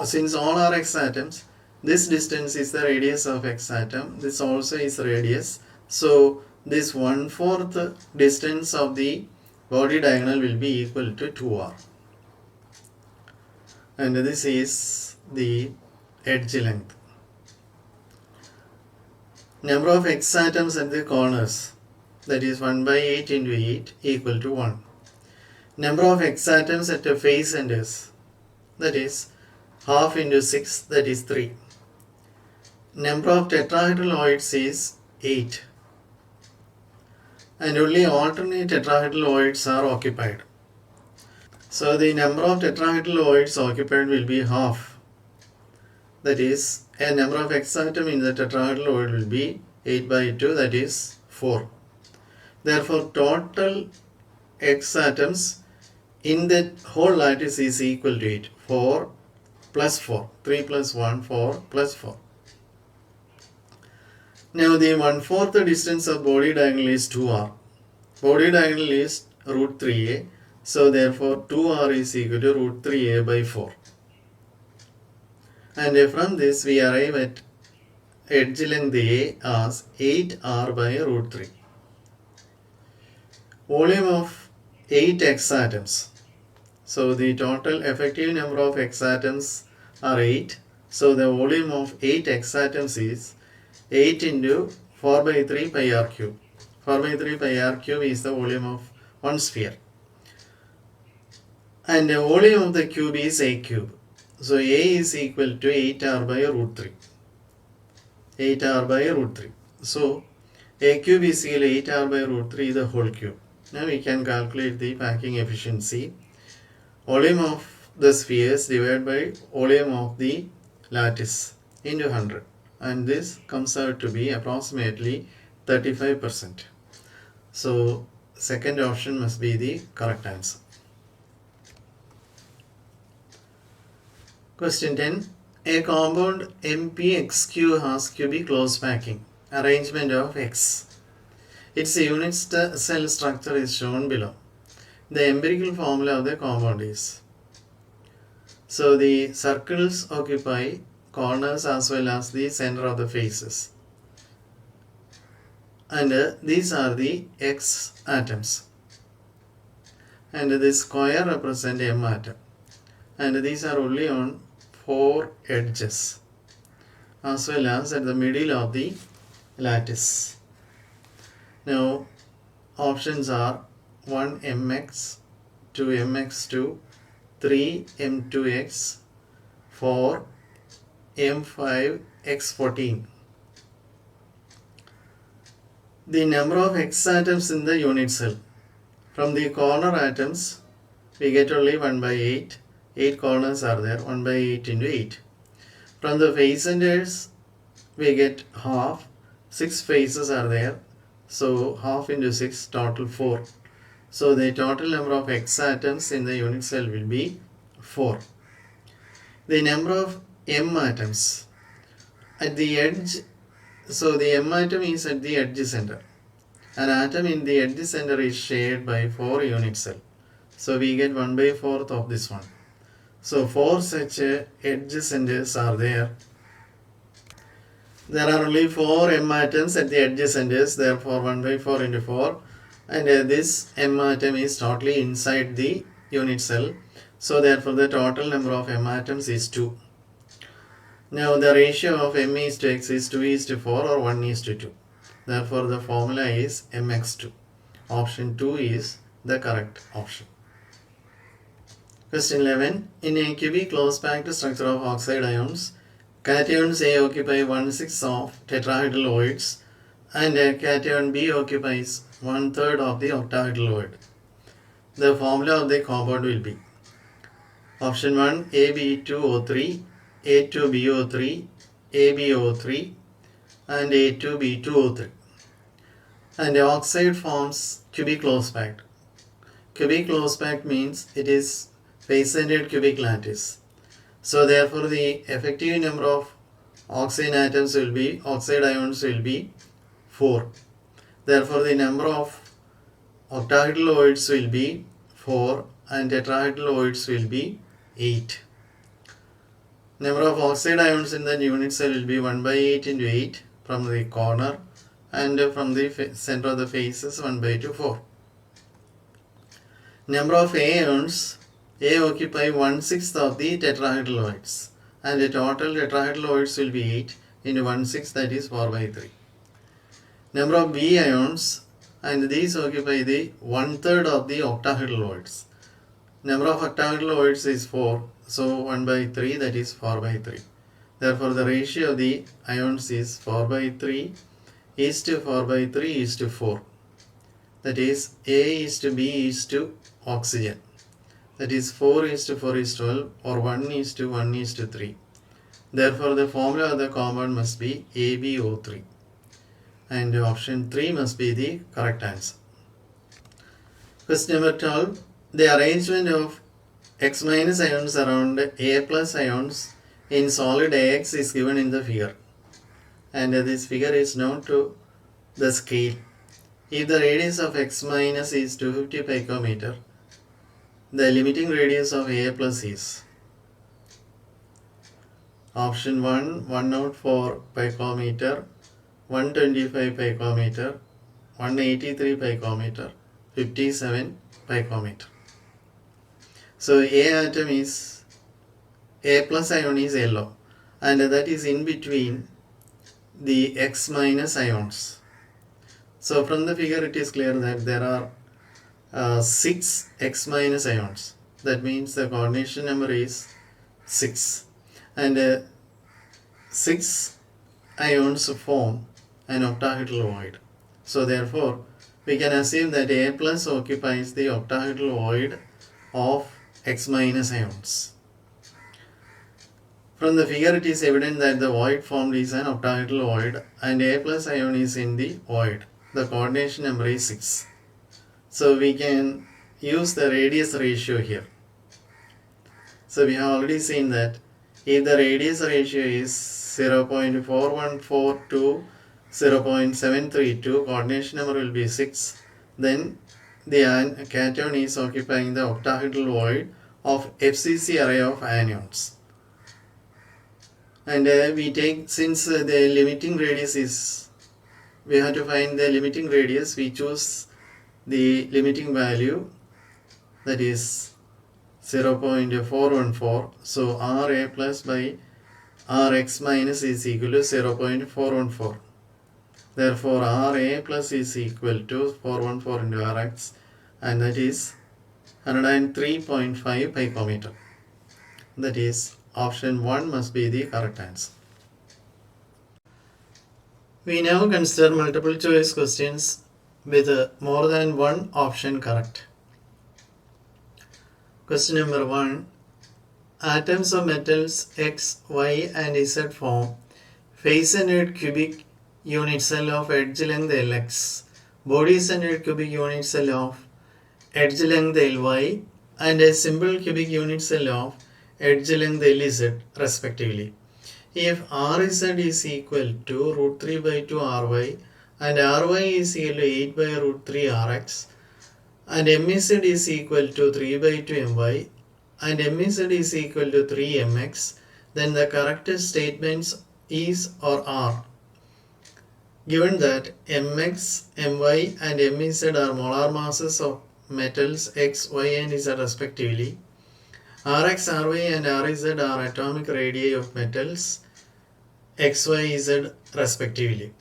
since all are X atoms, this distance is the radius of X atom. This also is radius. So this 1/4 distance of the body diagonal will be equal to 2r. and this is the edge length. Number of X atoms at the corners, that is 1 by 8 into 8 equal to 1. Number of X atoms at the face centers, that is half into 6, that is 3. Number of tetrahedraloids is 8. And only alternate tetrahedraloids are occupied. So the number of tetrahedraloids occupied will be half. That is, a number of X atom in the tetrahedraloid will be 8 by 2, that is 4. Therefore, total X atoms in the whole lattice is equal to 8. 4 plus 4. 3 plus 1, 4 plus 4. Now the 1/4 distance of body diagonal is 2r. Body diagonal is root 3a. So therefore 2r is equal to root 3a by 4. And from this we arrive at edge length A as 8r by root 3. Volume of 8 X atoms. So the total effective number of X atoms are 8. So the volume of 8 X atoms is 8 into 4 by 3 pi r cube. 4 by 3 pi r cube is the volume of one sphere. And the volume of the cube is a cube. So A is equal to 8r by root 3. 8r by root 3. So a cube is equal to 8r by root 3 the whole cube. Now we can calculate the packing efficiency. Volume of the spheres divided by volume of the lattice into 100. And this comes out to be approximately 35%. So second option must be the correct answer. Question 10. A compound MPXQ has cubic close packing. Arrangement of X. Its unit cell structure is shown below. The empirical formula of the compound is. So the circles occupy corners as well as the center of the faces. And these are the X atoms. And the square represents M atom. And these are only on 4 edges as well as at the middle of the lattice. Now options are 1 mx, 2 mx2, 3 m2x, 4 m5 x14. The number of X atoms in the unit cell. From the corner atoms we get only 1 by 8. 8 corners are there, 1 by 8 into 8. From the face centers we get half. 6 faces are there. So half into 6, total 4. So the total number of X atoms in the unit cell will be 4. The number of M atoms at the edge. So the M atom is at the edge center. An atom in the edge center is shared by 4 unit cells. So we get 1 by 4th of this one. So 4 such edge centers are there. There are only 4 M atoms at the edge centers. Therefore 1 by 4 into 4. And this M atom is totally inside the unit cell. So therefore the total number of M atoms is 2. Now the ratio of M is to X is 2 is to 4 or 1 is to 2. Therefore the formula is mx2. Option 2 is the correct option. Question 11. In a cubic close packed structure of oxide ions, cations A occupy 1/6 of tetrahedraloids and cation B occupies 1/3 of the octahedraloid. The formula of the compound will be option 1 AB2O3, A2BO3, ABO3 and A2B2O3. And the oxide forms cubic close packed. Cubic close packed means it is face-centered cubic lattice. So therefore the effective number of oxide ions will be 4. Therefore the number of octahedraloids will be 4 and tetrahedraloids will be 8. Number of oxide ions in the unit cell will be 1 by 8 into 8 from the corner, and from the center of the faces 1 by 2, 4. Number of ions A occupy 1/6 of the tetrahedral voids, and the total tetrahedral voids will be 8 into 1/6, that is 4/3. Number of B ions, and these occupy the 1/3 of the octahedral voids. Number of octahedral voids is 4, so 1/3, that is 4/3. Therefore, the ratio of the ions is 4/3 is to 4/3 is to 4. That is A is to B is to oxygen. That is 4 is to 4 is 12, or 1 is to 1 is to 3. Therefore, the formula of the compound must be AbO3. And option 3 must be the correct answer. Question number 12. The arrangement of X minus ions around A plus ions in solid AX is given in the figure. And this figure is known to the scale. If the radius of X minus is 250 picometer, the limiting radius of A plus is option 1, 104 picometer, 125 picometer, 183 picometer, 57 picometer. So A atom is, A plus ion is yellow, and that is in between the X minus ions. So from the figure it is clear that there are 6 X minus ions. That means the coordination number is 6. And 6 ions form an octahedral void. So therefore, we can assume that A plus occupies the octahedral void of X minus ions. From the figure it is evident that the void formed is an octahedral void and A plus ion is in the void. The coordination number is 6. So we can use the radius ratio here. So we have already seen that if the radius ratio is 0.414 to 0.732, coordination number will be 6, then the cation is occupying the octahedral void of FCC array of anions. And we take, since the limiting radius is, we have to find the limiting radius, we choose the limiting value, that is 0.414. So Ra plus by Rx minus is equal to 0.414. Therefore, Ra plus is equal to 414 into Rx, and that is 103.5 picometer. That is option 1 must be the correct answer. We now consider multiple choice questions with more than one option correct. Question number 1. Atoms of metals X, Y and Z form face-centered cubic unit cell of edge length Lx, body-centered cubic unit cell of edge length Ly, and a simple cubic unit cell of edge length Lz respectively. If Rz is equal to root 3 by 2 Ry and Ry is equal to 8 by root 3 Rx and Mz is equal to 3 by 2 My and Mz is equal to 3 Mx, then the correct statements is or are given that Mx, My and Mz are molar masses of metals X, Y and Z respectively. Rx, Ry and Rz are atomic radii of metals X, Y, Z respectively.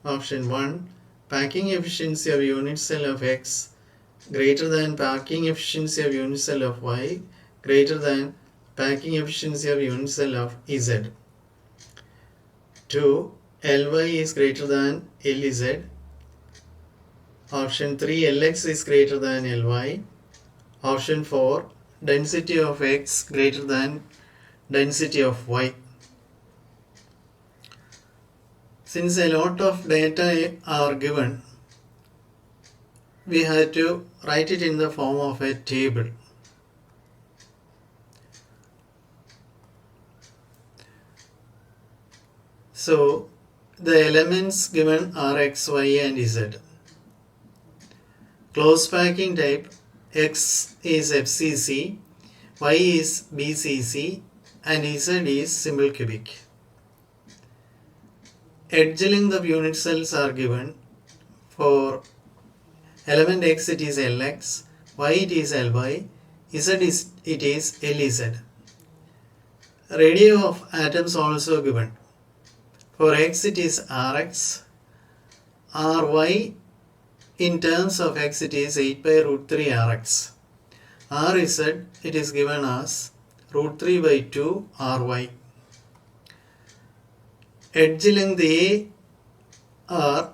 Option 1. Packing efficiency of unit cell of X greater than packing efficiency of unit cell of Y greater than packing efficiency of unit cell of Z. 2. Ly is greater than Lz. Option 3. Lx is greater than Ly. Option 4. Density of X greater than density of Y. Since a lot of data are given, we have to write it in the form of a table. So the elements given are X, Y and Z. Close packing type, X is FCC, Y is BCC and Z is simple cubic. Edge length of unit cells are given. For element X it is Lx, Y it is Ly, it is LZ. Radio of atoms also given. For X it is Rx. Ry in terms of X it is 8 by root 3 Rx. Rz it is given as root 3 by 2 Ry. Edge length A R,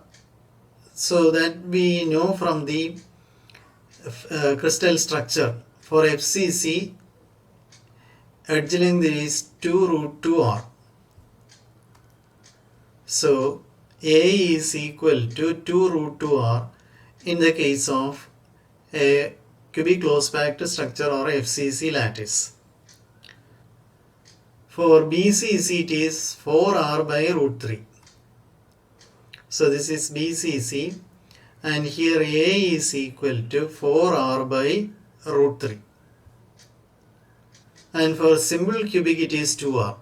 so that we know from the crystal structure. For FCC, edge length is 2 root 2 R. So A is equal to 2 root 2 R in the case of a cubic close packed structure or FCC lattice. For BCC it is 4R by root 3. So this is BCC, and here A is equal to 4R by root 3. And for simple cubic it is 2R.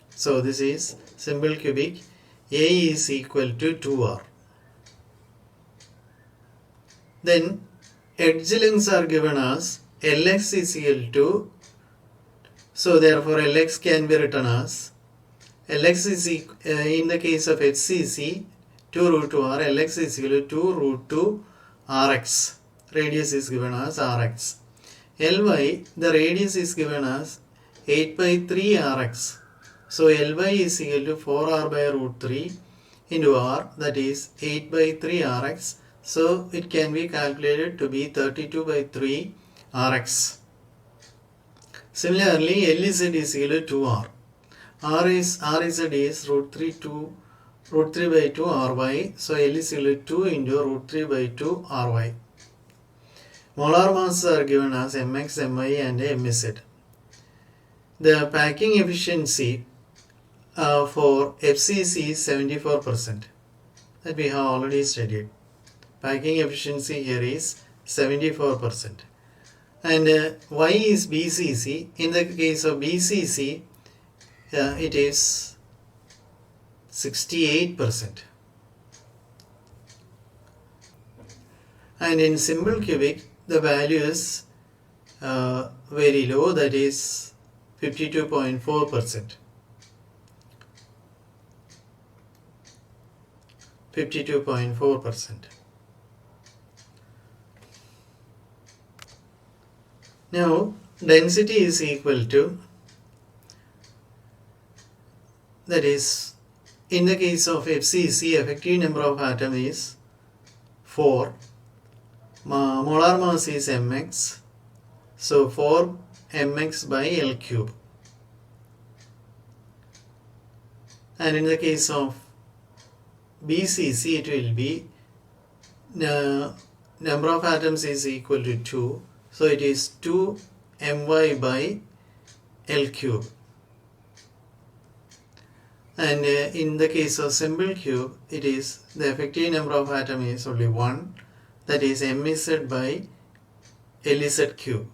So this is simple cubic. A is equal to 2R. Then edge lengths are given as Lx is equal to, so therefore Lx can be written as Lx is in the case of HCC 2 root 2 R, Lx is equal to 2 root 2 Rx. Radius is given as Rx. Ly, the radius is given as 8 by 3 Rx. So Ly is equal to 4R by root 3 into R, that is 8 by 3 Rx. So it can be calculated to be 32 by 3 Rx. Similarly, Lz is equal to 2R. Rz is root 3 by 2 Ry. So L is equal to 2 into root 3 by 2 Ry. Molar masses are given as Mx, Mi and Mz. The packing efficiency for FCC is 74%. That we have already studied. Packing efficiency here is 74%. And Y is BCC. In the case of BCC, it is 68%. And in simple cubic, the value is very low, that is 52.4%. 52.4%. Now, density is equal to, that is, in the case of FCC, effective number of atoms is 4. Molar mass is mx. So 4 mx by L cube. And in the case of BCC, it will be number of atoms is equal to 2. So it is 2 my by L cube. And in the case of simple cube, it is the effective number of atoms is only 1. That is Mz by Lz cube.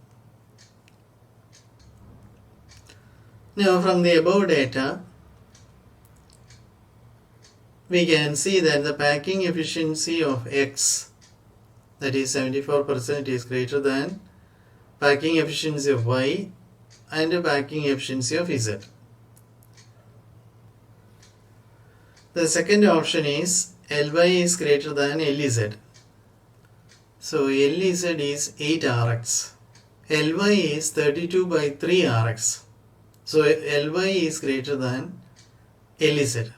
Now from the above data, we can see that the packing efficiency of X, that is 74%, is greater than packing efficiency of Y and the packing efficiency of Z. The second option is Ly is greater than Lz. So Lz is 8 Rx. Ly is 32 by 3 Rx. So Ly is greater than Lz.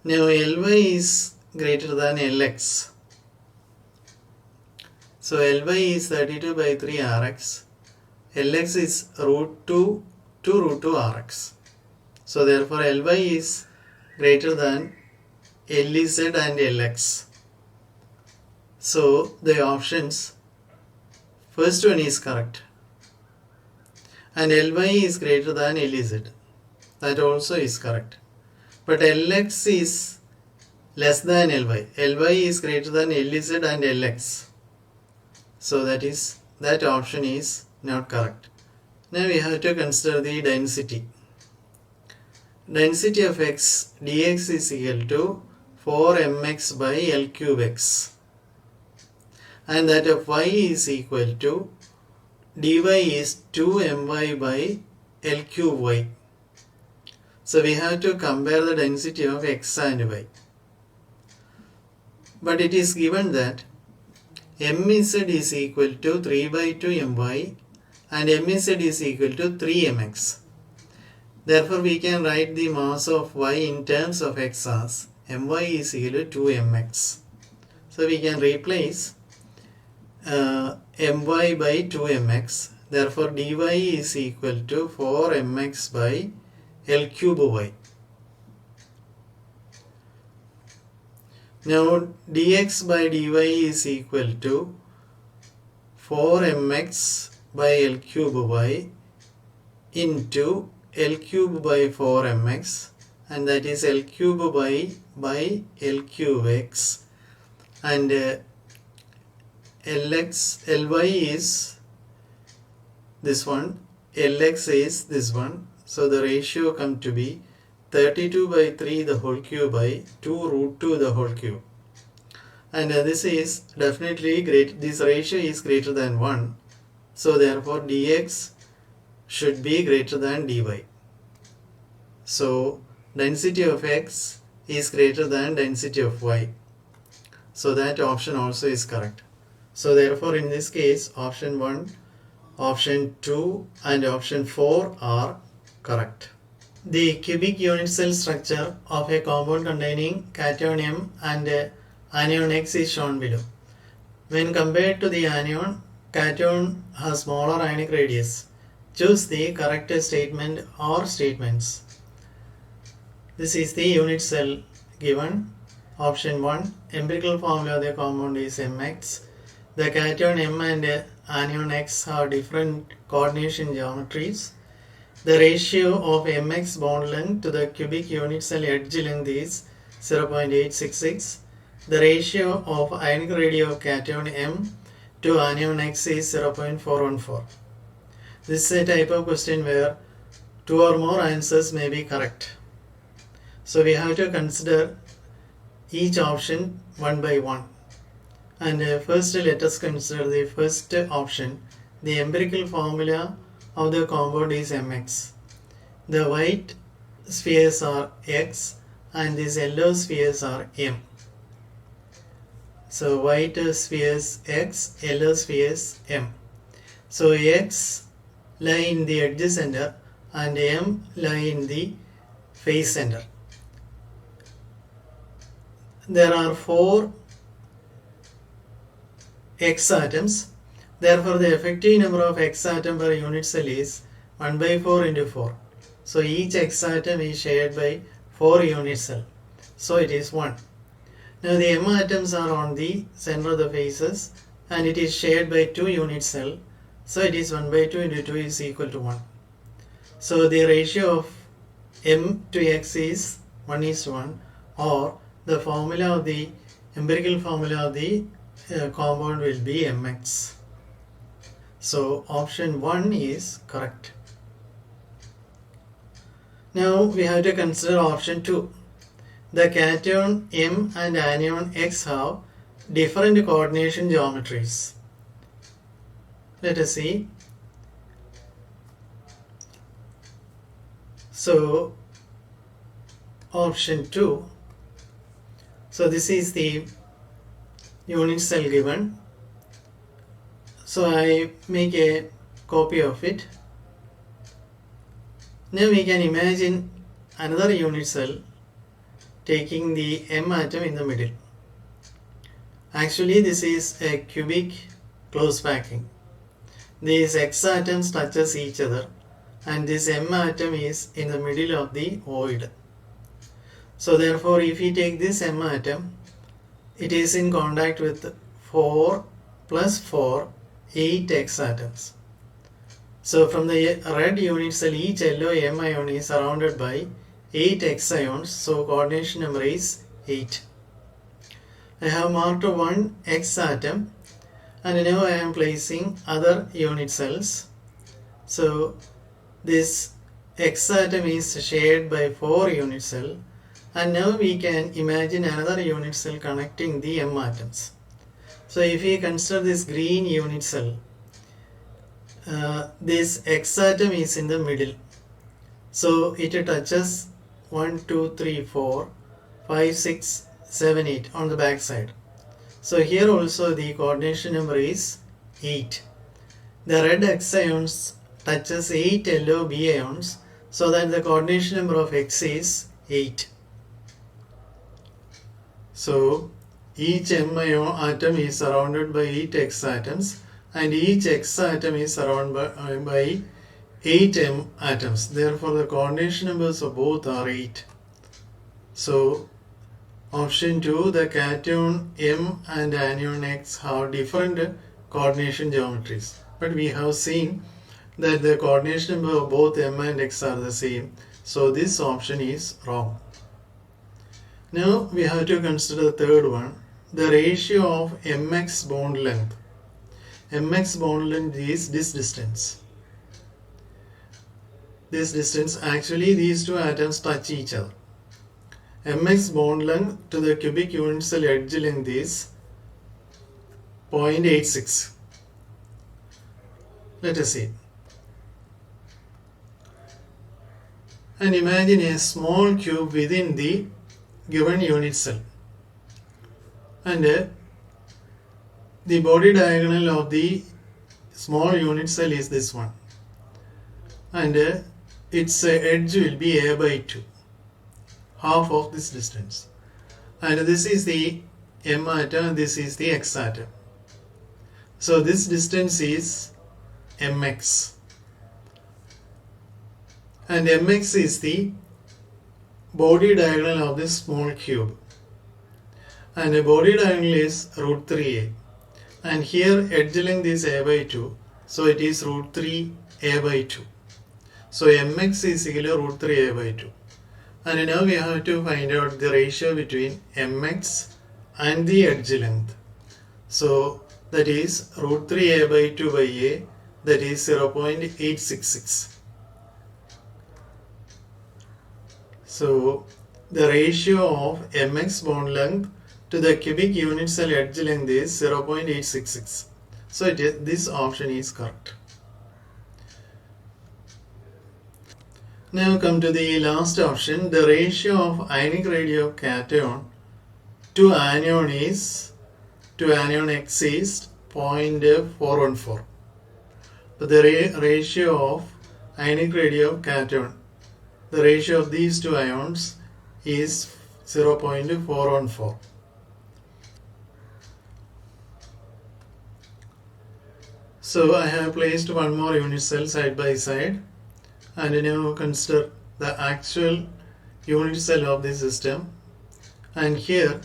Now Ly is greater than Lx. So Ly is 32 by 3 Rx. Lx is root 2 root 2 Rx. So therefore Ly is greater than Lz and Lx. So the options, first one is correct. And Ly is greater than Lz. That also is correct. But Lx is less than Ly. Ly is greater than Lz and Lx. So that option is not correct. Now we have to consider the density. Density of X dx is equal to 4 mx by L cube X. and that of y is equal to dy is 2my by L cube y. So we have to compare the density of x and y. But it is given that mz is equal to 3 by 2 my and mz is equal to 3 mx. Therefore, we can write the mass of y in terms of x as my is equal to 2mx. So we can replace my by 2mx. Therefore, dy is equal to 4mx by L cube y. Now dx by dy is equal to 4mx by L cube y into L cube by 4mx, and that is L cube by L cube x, and Ly is this one, Lx is this one. So the ratio come to be 32 by 3 the whole cube by 2 root 2 the whole cube. And this is definitely great. This ratio is greater than 1. So therefore dx should be greater than dy. So density of x is greater than density of y. So that option also is correct. So therefore in this case option 1, option 2 and option 4 are correct. The cubic unit cell structure of a compound containing cation M and anion X is shown below. When compared to the anion, cation has smaller ionic radius. Choose the correct statement or statements. This is the unit cell given. Option 1, empirical formula of the compound is Mx. The cation M and anion X have different coordination geometries. The ratio of Mx bond length to the cubic unit cell edge length is 0.866. The ratio of ionic radii of cation M to anion X is 0.414. This is a type of question where 2 or more answers may be correct. So we have to consider each option one by one. And first let us consider the first option. The empirical formula of the compound is Mx. The white spheres are X and these yellow spheres are M. So white spheres X, yellow spheres M. So X lie in the edge center and M lie in the face center. There are 4 X atoms. Therefore, the effective number of X atom per unit cell is 1 by 4 into 4. So each X atom is shared by 4 unit cell. So it is 1. Now the M atoms are on the center of the faces and it is shared by 2 unit cell. So it is 1 by 2 into 2 is equal to 1. So the ratio of M to X is 1:1, or the formula of the empirical formula of the compound will be Mx. So option 1 is correct. Now we have to consider option 2. The cation M and anion X have different coordination geometries. Let us see. So option 2. So this is the unit cell given. So I make a copy of it. Now we can imagine another unit cell taking the M atom in the middle. Actually this is a cubic close packing. These X atoms touches each other and this M atom is in the middle of the void. So therefore if we take this M atom, it is in contact with 4 plus 4, 8 X atoms. So from the red unit cell, each yellow M ion is surrounded by 8 X ions. So coordination number is 8. I have marked one X atom and now I am placing other unit cells. So this X atom is shared by 4 unit cell, and now we can imagine another unit cell connecting the M atoms. So if we consider this green unit cell, this X atom is in the middle. So it touches 1, 2, 3, 4, 5, 6, 7, 8 on the back side. So here also the coordination number is 8. The red X ions touches 8 yellow B ions, so that the coordination number of X is 8. So each M ion atom is surrounded by 8 X atoms, and each X atom is surrounded by 8 M atoms. Therefore the coordination numbers of both are 8. So option 2, the cation M and anion X have different coordination geometries. But we have seen that the coordination number of both M and X are the same. So this option is wrong. Now we have to consider the third one, the ratio of mx bond length. Mx bond length is this distance. This distance, actually these two atoms touch each other. Mx bond length to the cubic unit cell edge length is 0.86. Let us see. And imagine a small cube within the given unit cell, and the body diagonal of the small unit cell is this one, and its edge will be a by 2, half of this distance, and this is the M atom, this is the X atom. So this distance is mx, and mx is the body diagonal of this small cube, and the body diagonal is root 3a, and here edge length is a by 2, so it is root 3 a by 2. So mx is equal to root 3 a by 2, and now we have to find out the ratio between mx and the edge length. So that is root 3 a by 2 by a, that is 0.866. So the ratio of mx bond length to the cubic unit cell edge length is 0.866. So this option is correct. Now come to the last option. The ratio of ionic radiocation to anion X is 0.414. But the ratio of ionic radiocation, the ratio of these two ions is 0.414. So I have placed one more unit cell side by side, and now consider the actual unit cell of the system, and here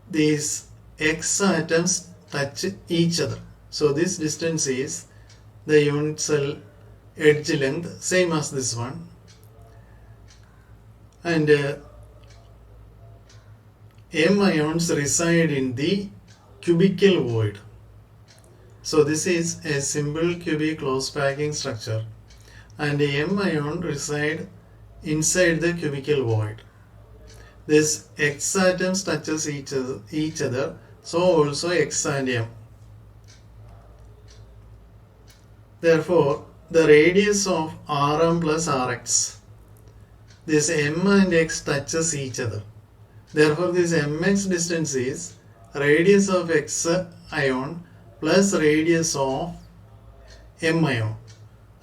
these X atoms touch each other. So this distance is the unit cell edge length, same as this one, and M ions reside in the cubical void. So this is a simple cubic close packing structure, and the M ion reside inside the cubical void. This X atoms touches each other, so also X and M. Therefore, the radius of Rm plus Rx, this M and X touches each other. Therefore, this mx distance is radius of X ion plus radius of M ion,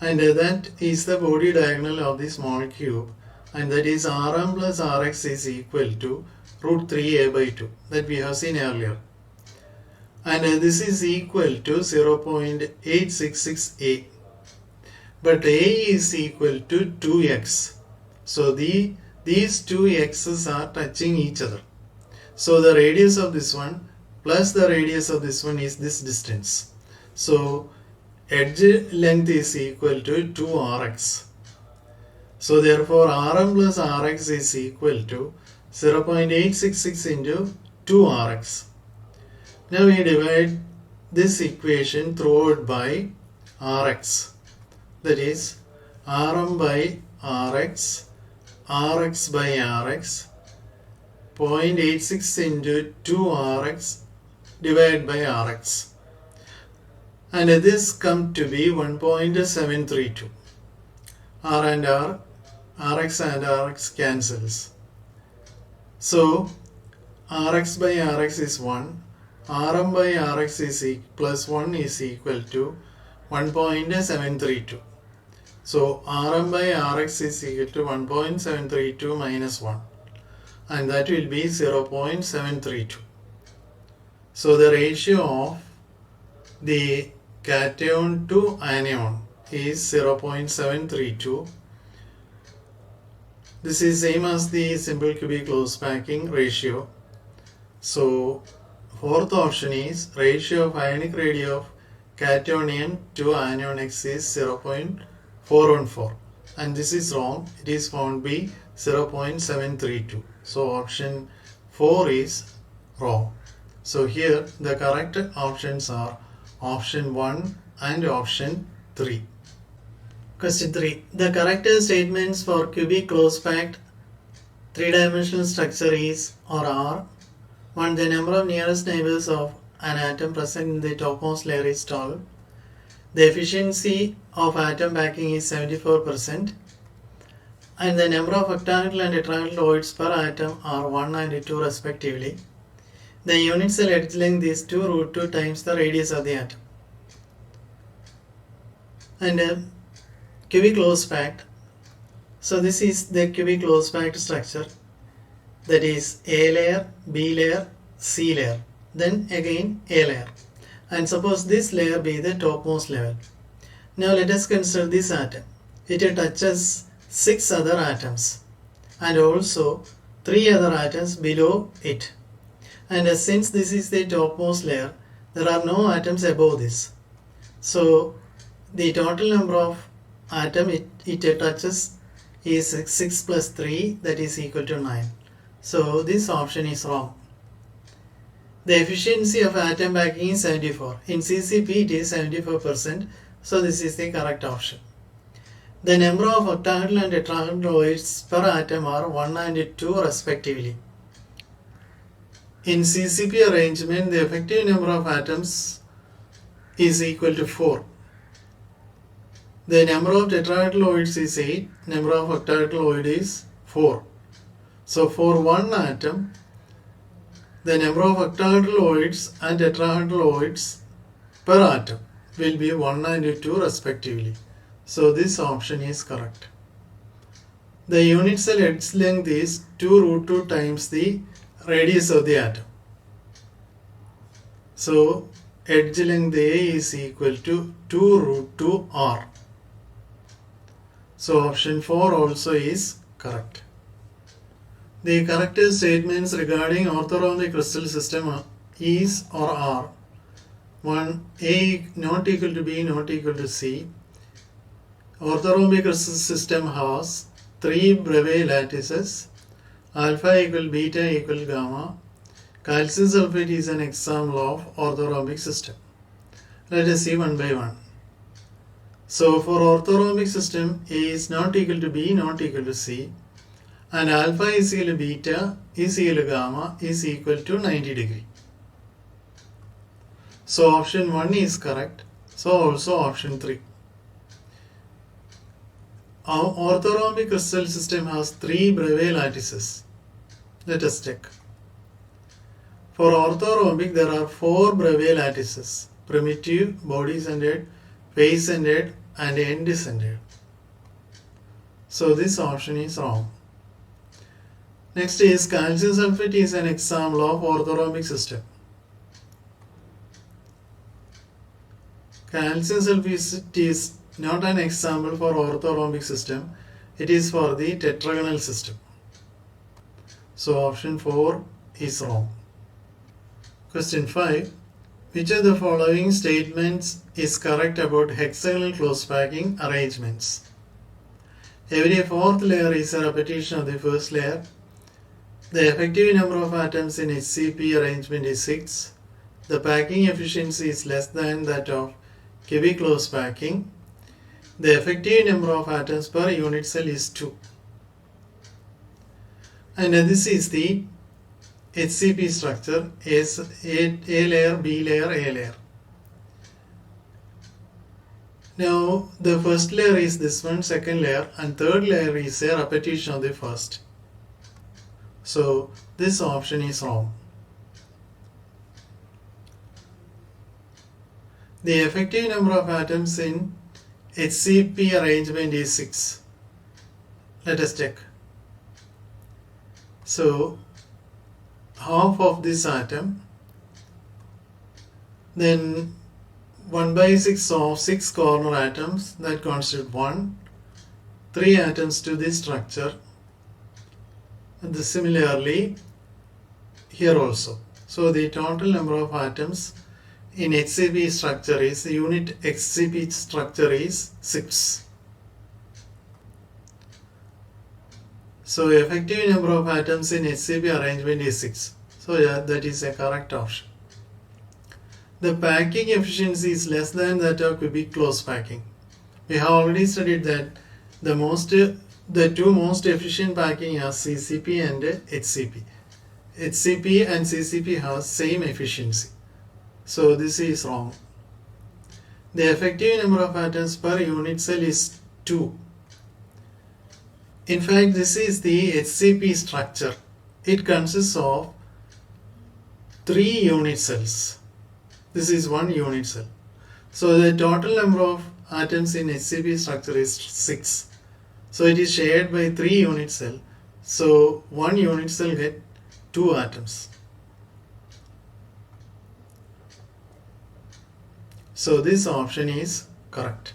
and that is the body diagonal of the small cube, and that is Rm plus Rx is equal to root 3a by 2, that we have seen earlier, and this is equal to 0.866a, but a is equal to 2x. So these two x's are touching each other. So the radius of this one plus the radius of this one is this distance. So edge length is equal to 2rx. So therefore Rm plus Rx is equal to 0.866 into 2rx. Now we divide this equation throughout by Rx. That is Rm by Rx, Rx by Rx, 0.86 into 2Rx divided by Rx. And this comes to be 1.732. R and R, Rx and Rx cancels. So Rx by Rx is 1. Rm by Rx is plus 1 is equal to 1.732. So Rm by Rx is equal to 1.732 minus 1. And that will be 0.732. So the ratio of the cation to anion is 0.732. This is same as the simple cubic close packing ratio. So fourth option is ratio of ionic radii of cation to anion X is 0.414, and this is wrong. It is found to be 0.732. So option 4 is wrong. So here the correct options are option 1 and option 3. Question 3. The correct statements for cubic close packed three-dimensional structure is or are: 1. The number of nearest neighbors of an atom present in the topmost layer is 12. The efficiency of atom packing is 74%. And the number of octahedral and tetrahedral oids per atom are 1 and 2 respectively. The unit cell edge length is 2 root 2 times the radius of the atom. And cubic close packed. So this is the cubic close packed structure. That is A layer, B layer, C layer. Then again A layer. And suppose this layer be the topmost level. Now let us consider this atom. It touches 6 other atoms and also 3 other atoms below it. And since this is the topmost layer, there are no atoms above this. So the total number of atoms it touches is 6 plus 3, that is equal to 9. So this option is wrong. The efficiency of atom packing is 74. In CCP it is 74%. So this is the correct option. The number of octahedral and tetrahedral oids per atom are 1 and 2 respectively. In CCP arrangement, the effective number of atoms is equal to 4. The number of tetrahedral oids is 8. Number of octahedral oid is 4. So for one atom, the number of octahedral oids and tetrahedral oids per atom will be 1 and 2 respectively. So this option is correct. The unit cell edge length is 2 root 2 times the radius of the atom. So edge length A is equal to 2 root 2 R. So option 4 also is correct. The correct statements regarding orthorhombic crystal system is or are: 1. A not equal to B not equal to C. Orthorhombic crystal system has 3 Bravais lattices. Alpha equal beta equal gamma. Calcium sulfate is an example of orthorhombic system. Let us see one by one. So for orthorhombic system, A is not equal to B not equal to C, and alpha is equal to beta is equal to gamma is equal to 90 degree. So option 1 is correct. So also option 3. Our orthorhombic crystal system has 3 Bravais lattices. Let us check. For orthorhombic, there are 4 Bravais lattices: primitive, body-centered, face-centered, and end-centered. So this option is wrong. Next is calcium sulfate is an example of orthorhombic system. Calcium sulfate is not an example for orthorhombic system. It is for the tetragonal system. So option 4 is wrong. Question 5. Which of the following statements is correct about hexagonal close packing arrangements? Every fourth layer is a repetition of the first layer. The effective number of atoms in HCP arrangement is 6. The packing efficiency is less than that of cubic close packing. The effective number of atoms per unit cell is 2. And this is the HCP structure is A layer, B layer, A layer. Now the first layer is this one, second layer, and third layer is a repetition of the first. So this option is wrong. The effective number of atoms in HCP arrangement is 6. Let us check. So half of this atom, then 1 by 6 of 6 corner atoms, that constitute 1, 3 atoms to this structure, and similarly here also. So the total number of atoms in HCP structure is, the unit HCP structure is 6. So effective number of atoms in HCP arrangement is 6. So yeah, that is a correct option. The packing efficiency is less than that of cubic closed packing. We have already studied that the two most efficient packing are CCP and HCP. HCP and CCP have same efficiency. So this is wrong. The effective number of atoms per unit cell is 2. In fact, this is the HCP structure. It consists of 3 unit cells. This is 1 unit cell. So the total number of atoms in HCP structure is 6. So it is shared by 3 unit cell. So 1 unit cell get 2 atoms. So this option is correct.